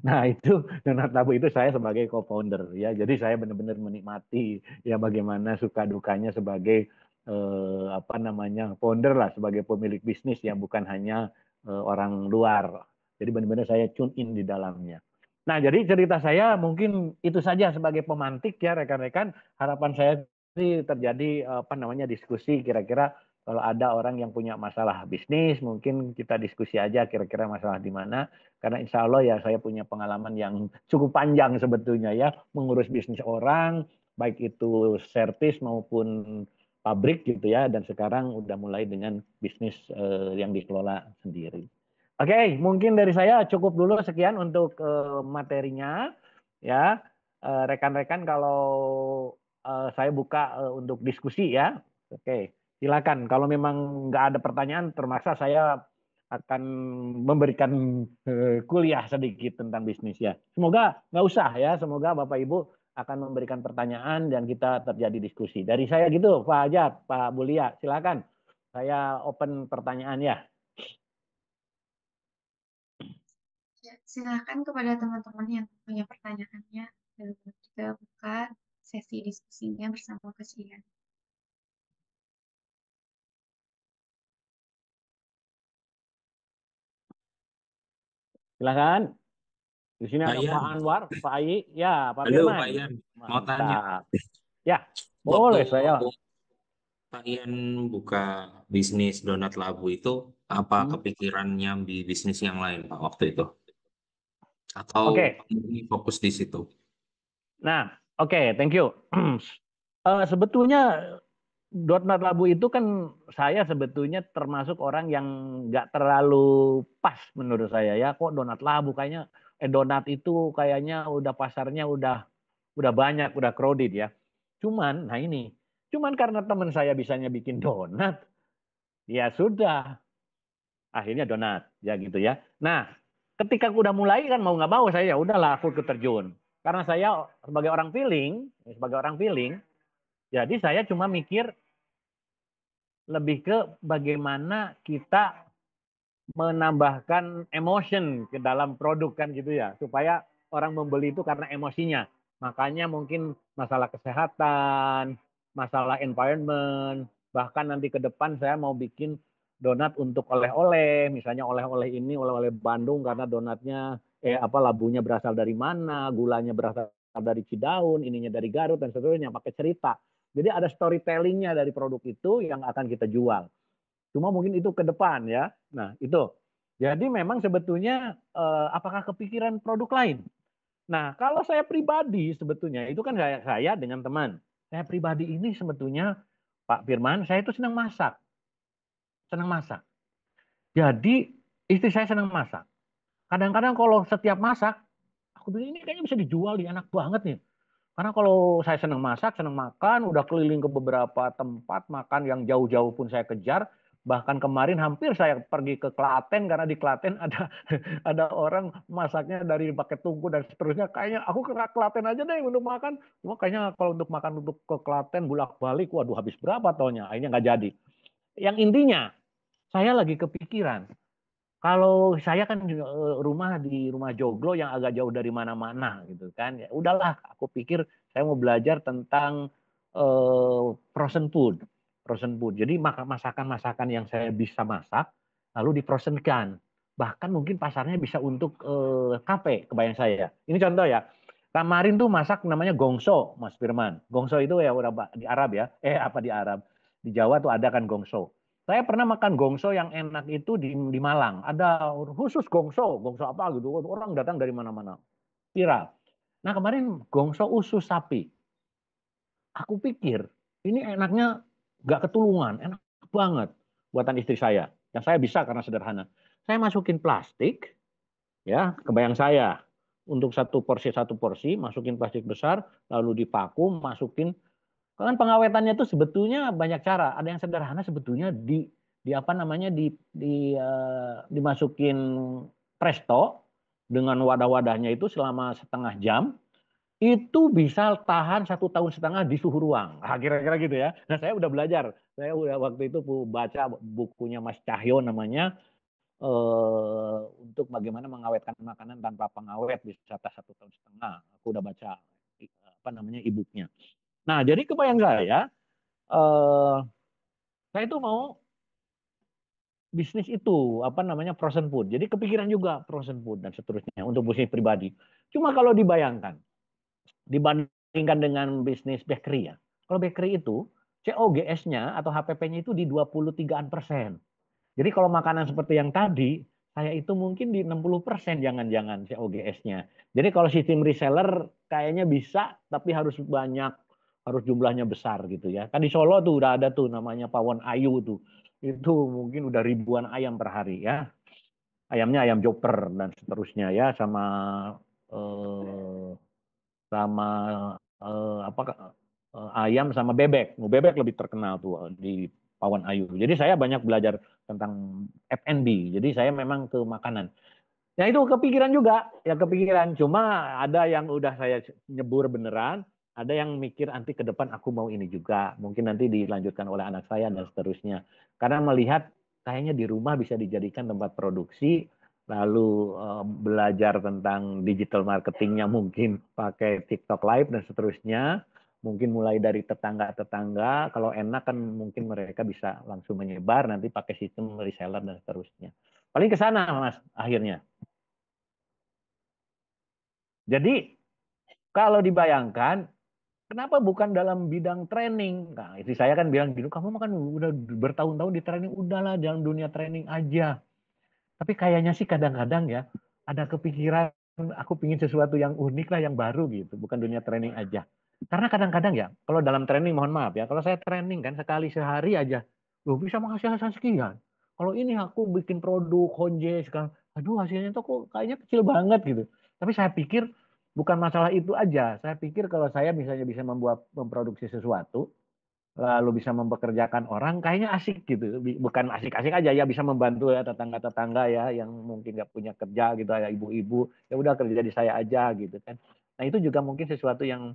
Nah itu donat labu itu saya sebagai co-founder ya. Jadi saya benar-benar menikmati ya bagaimana suka dukanya sebagai apa namanya founder lah, sebagai pemilik bisnis yang bukan hanya orang luar. Jadi benar-benar saya tune in di dalamnya. Nah jadi cerita saya mungkin itu saja sebagai pemantik ya rekan-rekan. Harapan saya sih terjadi apa namanya diskusi kira-kira kalau ada orang yang punya masalah bisnis, mungkin kita diskusi aja kira-kira masalah di mana. Karena insya Allah ya saya punya pengalaman yang cukup panjang sebetulnya ya, mengurus bisnis orang, baik itu servis maupun pabrik gitu ya. Dan sekarang udah mulai dengan bisnis yang dikelola sendiri. Oke, mungkin dari saya cukup dulu sekian untuk materinya. Ya, rekan-rekan kalau saya buka untuk diskusi ya. Oke. Silakan. Kalau memang nggak ada pertanyaan, termaksa saya akan memberikan kuliah sedikit tentang bisnis ya. Semoga nggak usah ya. Semoga Bapak Ibu akan memberikan pertanyaan dan kita terjadi diskusi. Dari saya gitu, Pak Ajat, Pak Bulia, silakan. Saya open pertanyaan ya. Ya, silakan kepada teman-teman yang punya pertanyaannya dan kita buka sesi diskusinya bersama Coach Ian. Silakan. Di sini Pak ada Pak Ian, Anwar, Pak Ai, ya Pak halo Firman. Pak Ian, mau tanya, Mantap. Ya, waktu boleh saya. kalian buka bisnis donat labu itu apa Hmm. kepikirannya di bisnis yang lain Pak waktu itu? Atau Oke. ini fokus di situ? Nah, oke, thank you. Sebetulnya donat labu itu kan saya sebetulnya termasuk orang yang nggak terlalu pas menurut saya ya. Kok donat labu kayaknya donat itu kayaknya udah pasarnya udah banyak, udah crowded ya. Cuman, nah ini, cuman karena teman saya bisanya bikin donat, ya sudah, akhirnya donat, ya gitu ya. Nah, ketika udah mulai kan mau nggak mau saya ya udahlah aku keterjun. Karena saya sebagai orang feeling, jadi saya cuma mikir lebih ke bagaimana kita menambahkan emotion ke dalam produk kan gitu ya supaya orang membeli itu karena emosinya, makanya mungkin masalah kesehatan, masalah environment, bahkan nanti ke depan saya mau bikin donat untuk oleh-oleh, misalnya oleh-oleh ini oleh-oleh Bandung karena donatnya labunya berasal dari mana, gulanya berasal dari Cidaun, ininya dari Garut dan seterusnya, pakai cerita. Jadi ada storytellingnya dari produk itu yang akan kita jual. Cuma mungkin itu ke depan ya. Nah, itu. Jadi memang sebetulnya apakah kepikiran produk lain? Nah, kalau saya pribadi sebetulnya itu kan saya dengan teman. Saya pribadi ini sebetulnya Pak Firman, saya itu senang masak. Senang masak. Jadi istri saya senang masak. Kadang-kadang kalau setiap masak, aku bilang ini kayaknya bisa dijual, nih, enak banget nih. Karena kalau saya senang masak, senang makan, udah keliling ke beberapa tempat makan yang jauh-jauh pun saya kejar. Bahkan kemarin hampir saya pergi ke Klaten karena di Klaten ada ada orang masaknya dari pakai tungku dan seterusnya. Kayaknya aku ke Klaten aja deh untuk makan. Cuma kayaknya kalau untuk makan untuk ke Klaten bolak-balik, waduh habis berapa taunya. Akhirnya nggak jadi. Yang intinya, saya lagi kepikiran kalau saya kan rumah di rumah joglo yang agak jauh dari mana-mana gitu kan. Ya udahlah, aku pikir saya mau belajar tentang frozen food. Frozen food. Jadi masakan-masakan yang saya bisa masak lalu diprosenkan. Bahkan mungkin pasarnya bisa untuk kafe, kebayang saya. Ini contoh ya. Kemarin tuh masak namanya gongso, Mas Firman. Gongso itu ya udah di Arab ya. Apa di Arab? Di Jawa tuh ada kan gongso. Saya pernah makan gongso yang enak itu di Malang. Ada khusus gongso, gongso apa gitu. Orang datang dari mana-mana. Viral. Nah kemarin gongso usus sapi. Aku pikir ini enaknya nggak ketulungan, enak banget buatan istri saya. Yang saya bisa karena sederhana. Saya masukin plastik, ya kebayang saya. Untuk satu porsi, masukin plastik besar, lalu dipakum, masukin. Kan pengawetannya itu sebetulnya banyak cara. Ada yang sederhana sebetulnya di apa namanya dimasukin presto dengan wadah-wadahnya itu selama setengah jam itu bisa tahan 1 tahun setengah di suhu ruang. Nah, kira-kira gitu ya. Nah saya udah belajar. Saya udah waktu itu baca bukunya Mas Cahyo namanya untuk bagaimana mengawetkan makanan tanpa pengawet bisa 1 tahun setengah. Aku udah baca apa namanya e-booknya. Nah jadi kebayang eh, saya itu mau bisnis itu apa namanya frozen food. Jadi kepikiran juga frozen food dan seterusnya untuk bisnis pribadi. Cuma kalau dibayangkan dibandingkan dengan bisnis bakery ya. Kalau bakery itu COGS-nya atau HPP-nya itu di 23%. Jadi kalau makanan seperti yang tadi, saya itu mungkin di 60% jangan-jangan COGS-nya. Jadi kalau sistem reseller kayaknya bisa, tapi harus banyak, harus jumlahnya besar gitu ya. Kan di Solo tuh udah ada tuh namanya Pawon Ayu tuh. Itu mungkin udah ribuan ayam per hari ya. Ayamnya ayam joper dan seterusnya ya, eh, sama apa ayam sama bebek. Bebek lebih terkenal tuh di Pawon Ayu. Jadi saya banyak belajar tentang F&B. Jadi saya memang ke makanan. Ya itu kepikiran juga, ya kepikiran. Cuma ada yang udah saya nyebur beneran, ada yang mikir nanti ke depan aku mau ini juga. Mungkin nanti dilanjutkan oleh anak saya dan seterusnya. Karena melihat kayaknya di rumah bisa dijadikan tempat produksi, lalu belajar tentang digital marketingnya mungkin pakai TikTok Live dan seterusnya. Mungkin mulai dari tetangga-tetangga, kalau enak kan mungkin mereka bisa langsung menyebar, nanti pakai sistem reseller dan seterusnya. Paling ke sana, Mas, akhirnya. Jadi kalau dibayangkan kenapa bukan dalam bidang training? Nah, istri saya kan bilang gitu, kamu kan udah bertahun-tahun di training, udahlah dalam dunia training aja. Tapi kayaknya sih kadang-kadang ya, ada kepikiran aku pingin sesuatu yang unik lah, yang baru gitu, bukan dunia training aja. Karena kadang-kadang ya, kalau dalam training, mohon maaf ya, kalau saya training kan sekali sehari aja, loh bisa menghasilkan sekian. Kalau ini aku bikin produk Honje sekarang, aduh hasilnya tuh kok kayaknya kecil banget gitu. Tapi saya pikir bukan masalah itu aja. Saya pikir kalau saya misalnya bisa memproduksi sesuatu, lalu bisa mempekerjakan orang, kayaknya asik gitu. Bukan asik-asik aja ya, bisa membantu ya tetangga-tetangga ya yang mungkin nggak punya kerja gitu ya, ibu-ibu, ya udah kerja di saya aja gitu kan. Nah itu juga mungkin sesuatu yang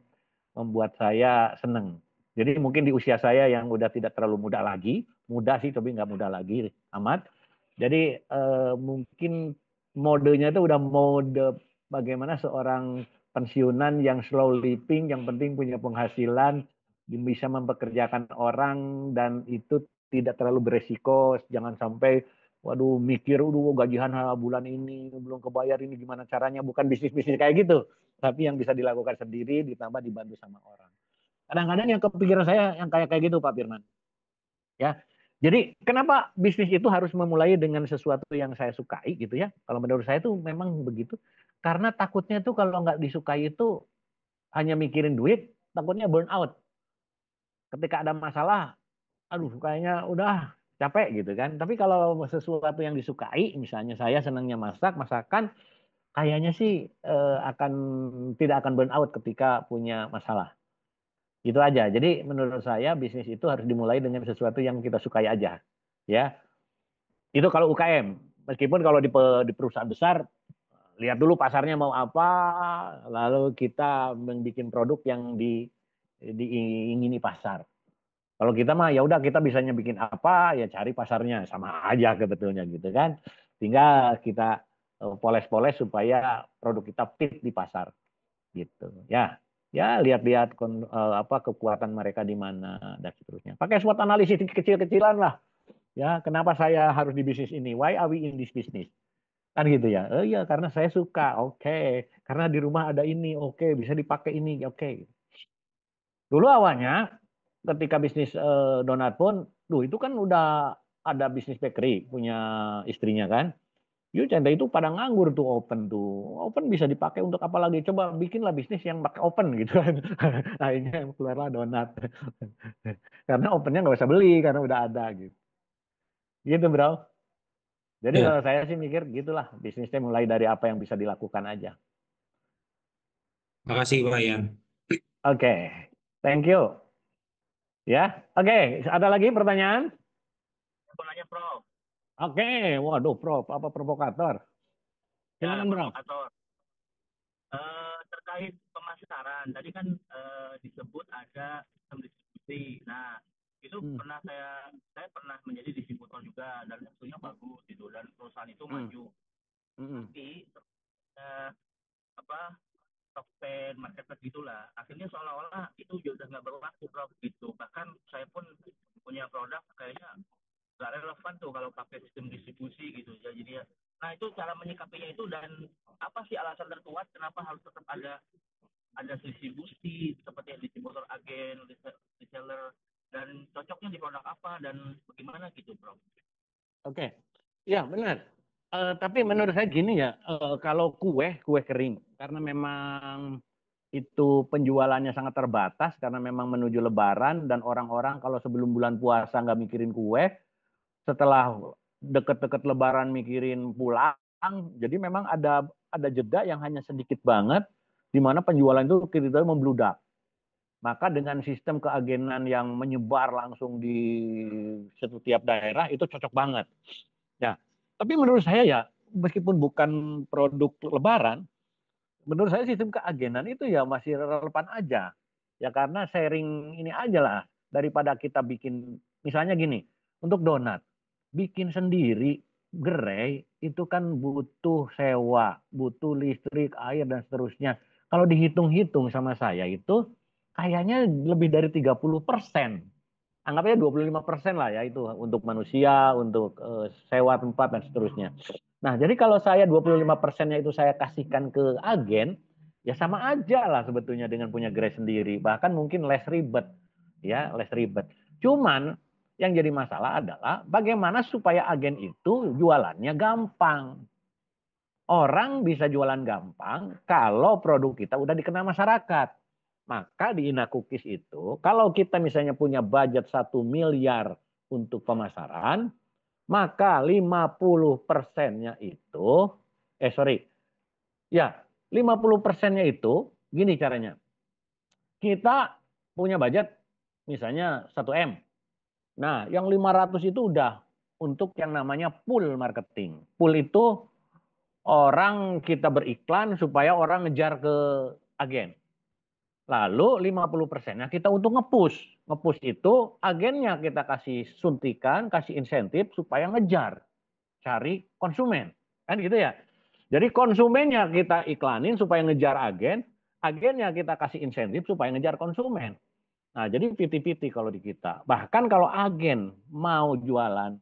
membuat saya seneng. Jadi mungkin di usia saya yang udah tidak terlalu muda lagi, muda sih tapi nggak muda lagi amat. Jadi mungkin modenya itu udah mode bagaimana seorang pensiunan yang slow living, yang penting punya penghasilan, bisa mempekerjakan orang dan itu tidak terlalu beresiko, jangan sampai waduh mikir, gajian bulan ini belum kebayar, ini gimana caranya, bukan bisnis-bisnis kayak gitu, tapi yang bisa dilakukan sendiri ditambah dibantu sama orang. Kadang-kadang yang kepikiran saya yang kayak gitu Pak Firman. Ya. Jadi kenapa bisnis itu harus memulai dengan sesuatu yang saya sukai gitu ya? Kalau menurut saya itu memang begitu. Karena takutnya itu kalau nggak disukai itu hanya mikirin duit, takutnya burn out. Ketika ada masalah, aduh kayaknya udah capek gitu kan. Tapi kalau sesuatu yang disukai, misalnya saya senangnya masakan, kayaknya sih tidak akan burn out ketika punya masalah. Itu aja. Jadi menurut saya bisnis itu harus dimulai dengan sesuatu yang kita sukai aja. Ya, itu kalau UKM. Meskipun kalau di perusahaan besar, lihat dulu pasarnya mau apa, lalu kita membuat produk yang diingini pasar. Kalau kita mah ya udah kita bisanya bikin apa ya cari pasarnya sama aja sebetulnya gitu kan. Tinggal kita poles-poles supaya produk kita fit di pasar gitu. Ya. Ya lihat-lihat apa kekuatan mereka di mana dan seterusnya. Pakai SWOT analisis kecil-kecilan lah. Ya, kenapa saya harus di bisnis ini? Why are we in this business? Kan gitu ya. Oh iya karena saya suka. Oke. Karena di rumah ada ini. Oke, bisa dipakai ini. Oke. Dulu awalnya ketika bisnis donat pun, itu kan udah ada bisnis bakery punya istrinya kan. Yuk canda itu pada nganggur tuh open tuh. Open bisa dipakai untuk apa lagi? Coba bikinlah bisnis yang pakai open gitu kan. Akhirnya keluarlah donat. Karena opennya nggak usah beli karena udah ada gitu. Gitu bro. Jadi Ya, kalau saya sih mikir gitulah. Bisnisnya mulai dari apa yang bisa dilakukan aja. makasih Pak Yan. Oke. Thank you. Ya. Oke. Ada lagi pertanyaan? Aku nanya Prof, Oke. Waduh Prof. Apa provokator? ya Silakan Bro. provokator. Terkait pemasaran, tadi kan disebut ada sistem distribusi. Nah, itu pernah saya pernah menjadi distributor juga dan tentunya bagus gitu dan perusahaan itu maju. Tapi apa Tokped, marketplace gitulah. Akhirnya seolah-olah itu udah nggak berlaku Prof gitu. Bahkan saya pun punya produk kayaknya nggak relevan tuh kalau pakai sistem distribusi gitu ya. Jadi nah itu cara menyikapinya itu dan apa sih alasan terkuat kenapa harus tetap ada distribusi seperti distributor agen, reseller dan cocoknya di produk apa dan bagaimana gitu Bro? Oke. Ya benar. Tapi menurut saya gini ya, kalau kue kering, karena memang itu penjualannya sangat terbatas, karena memang menuju Lebaran dan orang-orang kalau sebelum bulan puasa nggak mikirin kue, setelah deket-deket Lebaran mikirin pulang, jadi memang ada jeda yang hanya sedikit banget, di mana penjualan itu kita membludak. Maka dengan sistem keagenan yang menyebar langsung di setiap daerah itu cocok banget. Ya, tapi menurut saya ya, meskipun bukan produk Lebaran, menurut saya sistem keagenan itu ya masih relevan aja. Ya karena sharing ini aja lah, daripada kita bikin, misalnya gini, untuk donat, bikin sendiri, gerai, itu kan butuh sewa, butuh listrik, air, dan seterusnya. Kalau dihitung-hitung sama saya itu, kayaknya lebih dari 30%. Anggapnya 25% lah ya itu untuk manusia, untuk sewa tempat dan seterusnya. Nah, jadi kalau saya 25%-nya itu saya kasihkan ke agen, Ya sama aja lah sebetulnya dengan punya gerai sendiri, bahkan mungkin less ribet, ya less ribet. Cuman yang jadi masalah adalah bagaimana supaya agen itu jualannya gampang. Orang bisa jualan gampang kalau produk kita udah dikenal masyarakat. Maka di Inakukis itu, kalau kita misalnya punya budget 1 miliar untuk pemasaran, maka 50%-nya itu, ya 50%-nya itu, gini caranya. Kita punya budget misalnya 1 M. Nah, yang 500 itu udah untuk yang namanya pool marketing. Pool itu orang kita beriklan supaya orang ngejar ke agen. Lalu 50%-nya kita untuk nge-push. Nge-push itu agennya kita kasih suntikan, kasih insentif supaya ngejar, cari konsumen. Kan gitu ya. Jadi konsumennya kita iklanin supaya ngejar agen, agennya kita kasih insentif supaya ngejar konsumen. Nah, jadi 50-50 kalau di kita. Bahkan kalau agen mau jualan,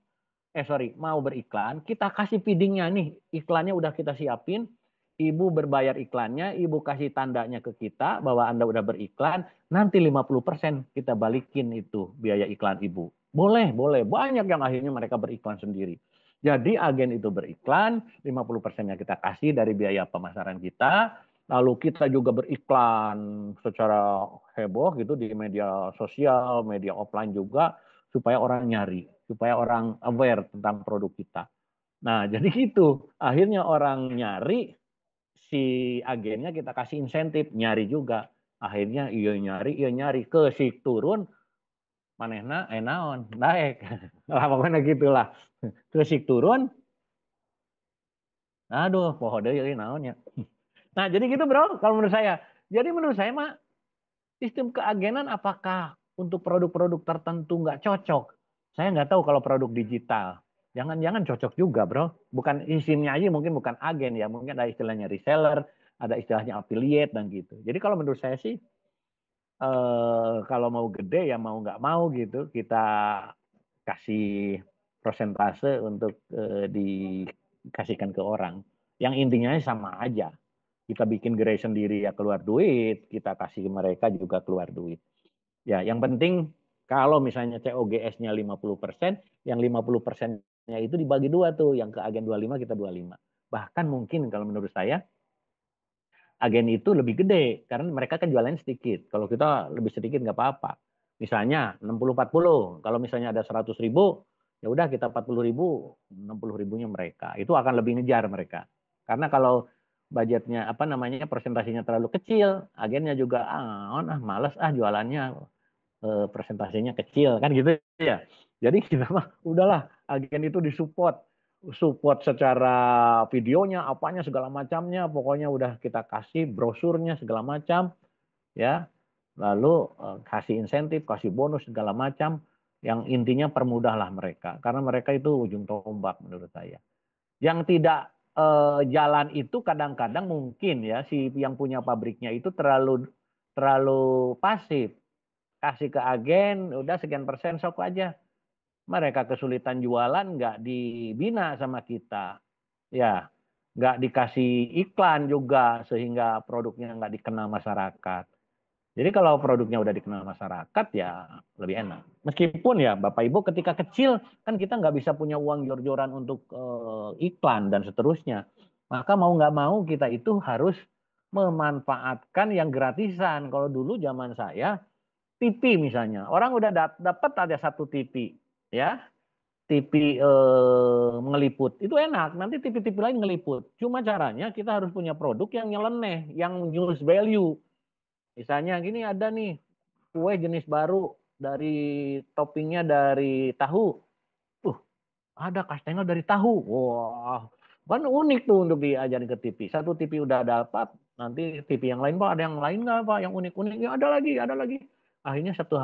mau beriklan, kita kasih feedingnya nih, iklannya udah kita siapin, ibu berbayar iklannya, ibu kasih tandanya ke kita bahwa Anda udah beriklan, nanti 50% kita balikin itu biaya iklan ibu. Boleh, boleh. Banyak yang akhirnya mereka beriklan sendiri. Jadi agen itu beriklan, 50%-nya kita kasih dari biaya pemasaran kita, lalu kita juga beriklan secara heboh gitu di media sosial, media offline juga, supaya orang nyari, supaya orang aware tentang produk kita. Nah, jadi gitu. Akhirnya orang nyari, si agennya kita kasih insentif, nyari juga. Akhirnya iya nyari, kesik turun, manehna naon, naik. Lah pokoknya gitulah. Kesik turun, aduh, poho deui naonnya. Nah, jadi gitu bro, kalau menurut saya. Jadi menurut saya mah, sistem keagenan apakah untuk produk-produk tertentu nggak cocok? Saya nggak tahu kalau produk digital. Jangan-jangan cocok juga, bro. Bukan isimnya aja mungkin bukan agen ya. Mungkin ada istilahnya reseller, ada istilahnya affiliate dan gitu. Jadi kalau menurut saya sih, kalau mau gede ya mau nggak mau gitu, kita kasih persentase untuk dikasihkan ke orang. Yang intinya sama aja. Kita bikin gerai sendiri ya keluar duit, kita kasih mereka juga keluar duit. Ya, yang penting kalau misalnya COGS-nya 50%, yang 50%-nya itu dibagi dua tuh, yang ke agen 25 kita 25. Bahkan mungkin kalau menurut saya agen itu lebih gede karena mereka kan jualannya sedikit. Kalau kita lebih sedikit nggak apa-apa. Misalnya 60-40, kalau misalnya ada 100.000, ya udah kita 40.000, 60.000-nya mereka. Itu akan lebih ngejar mereka. Karena kalau budgetnya presentasinya terlalu kecil, agennya juga males jualannya, presentasinya kecil kan gitu ya. Jadi kita mah udahlah agen itu disupport secara videonya, apanya segala macamnya, pokoknya udah kita kasih brosurnya segala macam ya. Lalu kasih insentif, kasih bonus segala macam, yang intinya permudahlah mereka karena mereka itu ujung tombak menurut saya. Yang tidak jalan itu kadang-kadang mungkin ya si yang punya pabriknya itu terlalu pasif. Kasih ke agen, udah sekian persen sok aja. Mereka kesulitan jualan, nggak dibina sama kita. Ya, nggak dikasih iklan juga, sehingga produknya nggak dikenal masyarakat. Jadi kalau produknya udah dikenal masyarakat, ya lebih enak. Meskipun ya Bapak Ibu ketika kecil, kan kita nggak bisa punya uang jor-joran untuk iklan dan seterusnya. Maka mau nggak mau kita itu harus memanfaatkan yang gratisan. Kalau dulu zaman saya, TV misalnya, orang udah dapat ada satu TV, ya, TV ngeliput, itu enak. Nanti TV-TV lain ngeliput. Cuma caranya kita harus punya produk yang nyeleneh, yang news value. Misalnya gini ada nih kue jenis baru dari toppingnya dari tahu. Ada kastengel dari tahu. Wah, kan unik tuh untuk diajarin ke TV. Satu TV udah dapat, nanti TV yang lain Pak, ada yang lain nggak Pak, yang unik-unik? Ya ada lagi. Akhirnya satu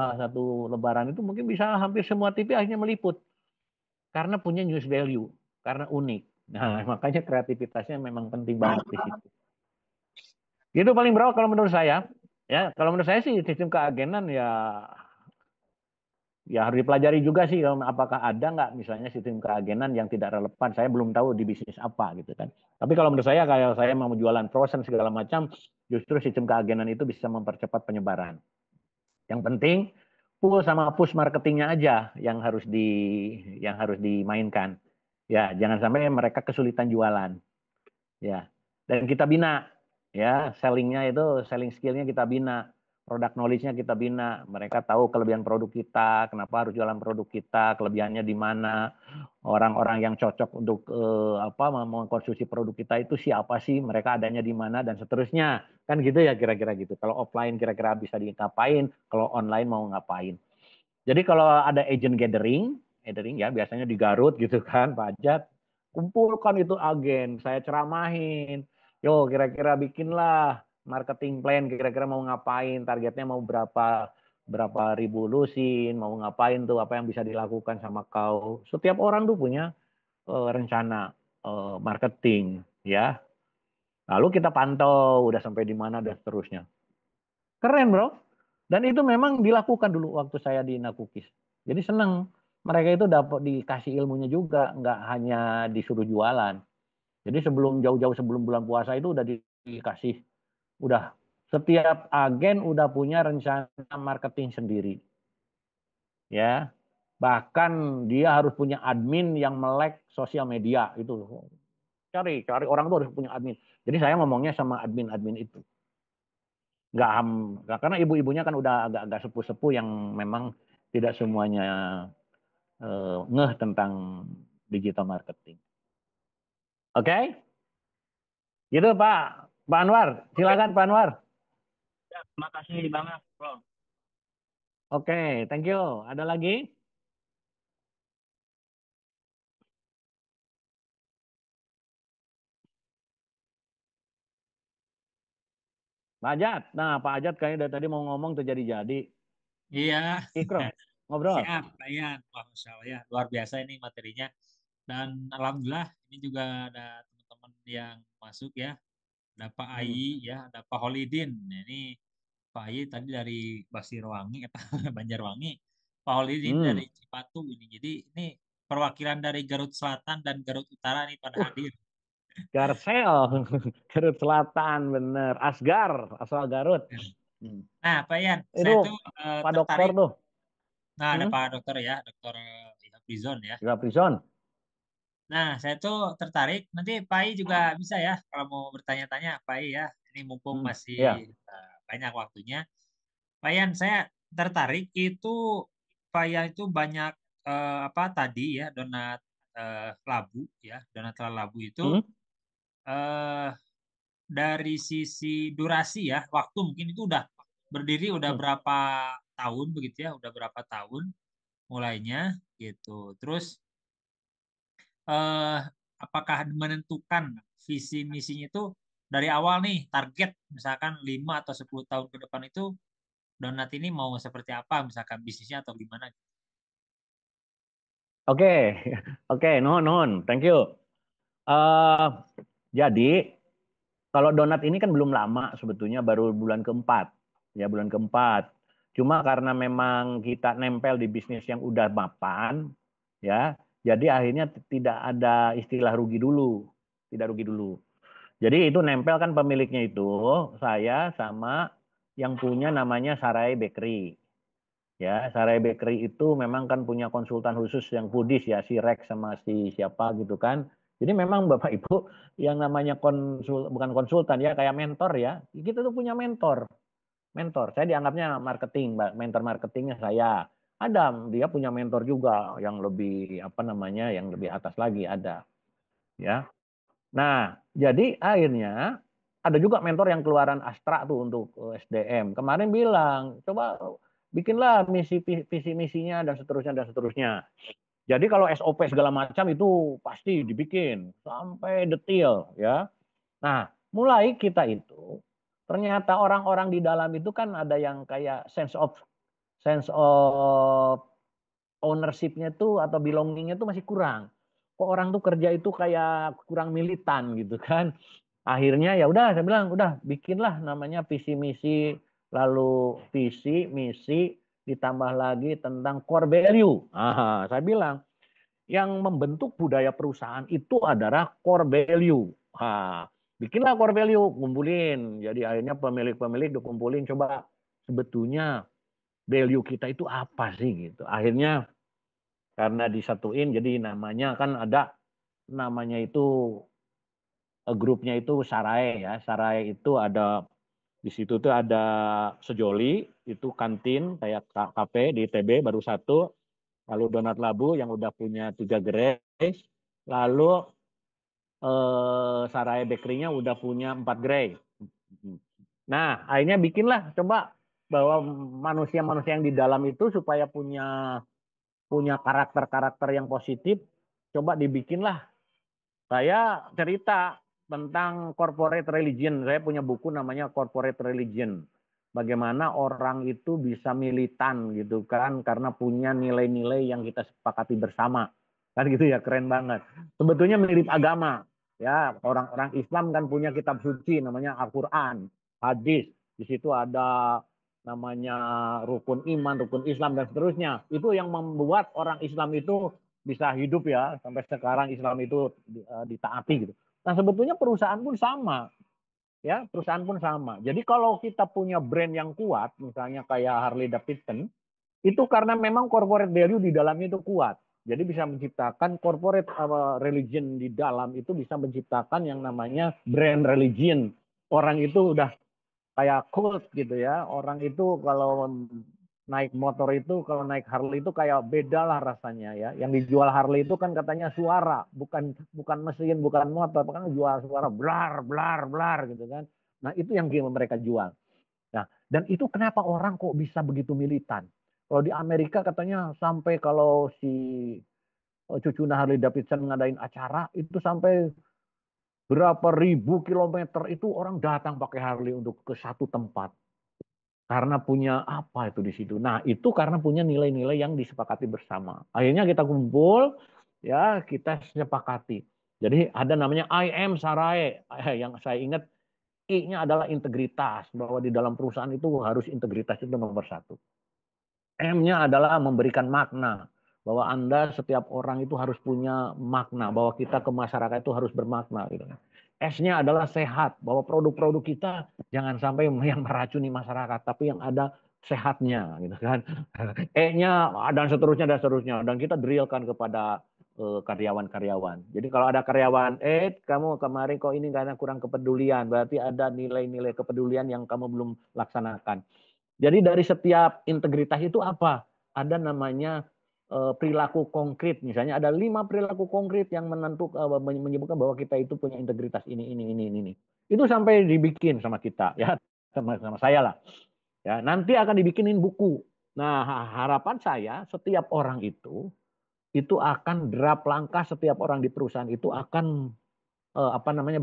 lebaran itu mungkin bisa hampir semua TV akhirnya meliput. Karena punya news value, karena unik. Nah, makanya kreativitasnya memang penting banget di situ. Itu paling bro kalau menurut saya. Ya, kalau menurut saya sih sistem keagenan ya harus dipelajari juga sih apakah ada nggak misalnya sistem keagenan yang tidak relevan. Saya belum tahu di bisnis apa gitu kan. Tapi kalau menurut saya kayak saya mau jualan frozen segala macam, Justru sistem keagenan itu bisa mempercepat penyebaran. Yang penting pull sama push marketingnya aja yang harus dimainkan. Ya, jangan sampai mereka kesulitan jualan. Ya, dan kita bina. Ya, selling skillnya kita bina, product knowledge-nya kita bina. Mereka tahu kelebihan produk kita, kenapa harus jualan produk kita, kelebihannya di mana, orang-orang yang cocok untuk mengkonsumsi produk kita itu siapa sih, mereka adanya di mana, dan seterusnya. Kan gitu ya kira-kira gitu. Kalau offline kira-kira bisa ngapain, kalau online mau ngapain. Jadi kalau ada agent gathering ya biasanya di Garut gitu kan, Pak Ajat, kumpulkan itu agen, saya ceramahin. Yo, kira-kira bikinlah marketing plan, kira-kira mau ngapain, targetnya mau berapa ribu lusin, mau ngapain tuh, apa yang bisa dilakukan sama kau. Setiap orang tuh punya rencana marketing, ya. Lalu kita pantau udah sampai di mana dan seterusnya. Keren, Bro. Dan itu memang dilakukan dulu waktu saya di Nakukis. Jadi senang. Mereka itu dapat dikasih ilmunya juga, nggak hanya disuruh jualan. Jadi jauh-jauh sebelum bulan puasa itu udah dikasih, udah setiap agen udah punya rencana marketing sendiri. Ya, bahkan dia harus punya admin yang melek sosial media itu. Cari orang tuh harus punya admin. Jadi saya ngomongnya sama admin itu. Nggak, karena ibu-ibunya kan udah agak sepuh-sepuh yang memang tidak semuanya ngeh tentang digital marketing. Oke? Okay? Gitu Pak Anwar. Silakan Pak Anwar. Ya, terima kasih banget, Bro. Oke, okay, thank you. Ada lagi? Pak Ajat. Nah, Pak Ajat kayaknya dari tadi mau ngomong tuh jadi-jadi. Iya, Ikro, ngobrol. siap, Pak Ian. Wah, Masya Allah ya, luar biasa ini materinya. Dan alhamdulillah ini juga ada teman-teman yang masuk ya. Ada Pak Ayi ya, ada Pak Holidin. Nah, ini Pak Ayi tadi dari Basirwangi, Banjarwangi. Pak Holidin dari Cipatu ini. Jadi ini perwakilan dari Garut Selatan dan Garut Utara nih pada hadir. Garsel, Garut Selatan, bener. Asgar, asal Garut. Nah, Pak Ian, Itu saya tuh Pak Dokter tertarik. tuh. Nah, ada Pak Dokter ya, Dokter Prison ya. Juga Prison. Nah, saya tuh tertarik. Nanti Pak I juga bisa ya, kalau mau bertanya-tanya, Pak I ya. Ini mumpung masih Ya. banyak waktunya. Pak Ian, saya tertarik itu Pak Ian itu banyak apa tadi ya, donat labu ya, donat labu itu eh dari sisi durasi ya, waktu mungkin itu udah berdiri udah berapa tahun begitu ya, udah berapa tahun mulainya gitu. Terus apakah menentukan visi misinya itu dari awal nih target misalkan 5 atau 10 tahun ke depan itu donat ini mau seperti apa misalkan bisnisnya atau gimana? Oke, oke, non, thank you. Jadi kalau donat ini kan belum lama sebetulnya, baru bulan keempat, ya bulan keempat. Cuma karena memang kita nempel di bisnis yang udah mapan, ya, jadi akhirnya tidak ada istilah rugi dulu, tidak rugi dulu. Jadi itu nempel kan pemiliknya itu saya sama yang punya namanya Sarai Bakery. Ya, Sarai Bakery itu memang kan punya konsultan khusus yang foodies ya, si Rex sama si siapa gitu kan. Jadi memang Bapak Ibu yang namanya bukan konsultan ya, kayak mentor ya. Kita tuh punya mentor. Mentor. Saya dianggapnya marketing, mentor marketingnya saya. Ada, dia punya mentor juga yang lebih apa namanya, yang lebih atas lagi ada. Ya. Nah, jadi akhirnya ada juga mentor yang keluaran Astra tuh untuk SDM. Kemarin bilang, coba bikinlah visi misinya dan seterusnya dan seterusnya. Jadi kalau SOP segala macam itu pasti dibikin sampai detail ya. Nah, mulai kita itu ternyata orang-orang di dalam itu kan ada yang kayak sense of ownership-nya tuh atau belonging-nya tuh masih kurang. Kok orang tuh kerja itu kayak kurang militan gitu kan. Akhirnya ya udah saya bilang udah bikinlah namanya visi misi, lalu visi misi ditambah lagi tentang core value. Saya bilang yang membentuk budaya perusahaan itu adalah core value. bikinlah core value, kumpulin. Jadi akhirnya pemilik-pemilik dikumpulin, coba sebetulnya value kita itu apa sih gitu. Akhirnya karena disatuin, jadi namanya kan ada namanya itu grupnya itu Sarai ya. Sarai itu ada di situ tuh ada Sejoli, itu kantin kayak kafe di ITB baru satu. Lalu Donat Labu yang udah punya 3 gerai. Lalu Sarai Bakery-nya udah punya 4 gerai. Nah, akhirnya bikinlah coba bahwa manusia-manusia yang di dalam itu supaya punya karakter-karakter yang positif, coba dibikinlah. Saya cerita tentang corporate religion. Saya punya buku namanya Corporate Religion. Bagaimana orang itu bisa militan gitu kan karena punya nilai-nilai yang kita sepakati bersama. Kan gitu ya, keren banget. Sebetulnya mirip agama. Ya, orang-orang Islam kan punya kitab suci namanya Al-Qur'an, hadis. Di situ ada namanya rukun iman, rukun Islam dan seterusnya. Itu yang membuat orang Islam itu bisa hidup ya sampai sekarang Islam itu ditaati gitu. Nah sebetulnya perusahaan pun sama ya, perusahaan pun sama. Jadi kalau kita punya brand yang kuat, misalnya kayak Harley Davidson, itu karena memang corporate value di dalamnya itu kuat. Jadi bisa menciptakan corporate religion di dalam itu bisa menciptakan yang namanya brand religion. Orang itu udah kayak cult gitu ya. Orang itu kalau naik motor itu, kalau naik Harley itu kayak beda lah rasanya ya. Yang dijual Harley itu kan katanya suara, bukan mesin, bukan motor, kan jual suara blar blar blar gitu kan. Nah, itu yang mereka jual. Nah, dan itu kenapa orang kok bisa begitu militan? Kalau di Amerika katanya sampai kalau si cucu Harley Davidson ngadain acara itu sampai berapa ribu kilometer itu orang datang pakai Harley untuk ke satu tempat. Karena punya apa itu di situ. Nah, itu karena punya nilai-nilai yang disepakati bersama. Akhirnya kita kumpul, ya kita sepakati. Jadi ada namanya I am Sarai. Yang saya ingat, I-nya adalah integritas. Bahwa di dalam perusahaan itu harus integritas itu nomor satu. M-nya adalah memberikan makna. Bahwa Anda setiap orang itu harus punya makna. Bahwa kita ke masyarakat itu harus bermakna. Gitu. S-nya adalah sehat, bahwa produk-produk kita jangan sampai yang meracuni masyarakat, tapi yang ada sehatnya, gitu kan. E-nya dan seterusnya, dan kita drillkan kepada karyawan-karyawan. Jadi kalau ada karyawan, kamu kemarin kok ini karena kurang kepedulian, berarti ada nilai-nilai kepedulian yang kamu belum laksanakan. Jadi dari setiap integritas itu apa? Ada namanya perilaku konkret. Misalnya ada 5 perilaku konkret yang menyebutkan bahwa kita itu punya integritas ini. Itu sampai dibikin sama kita ya, sama saya lah. Ya, nanti akan dibikinin buku. Nah, harapan saya setiap orang itu akan draft langkah setiap orang di perusahaan itu akan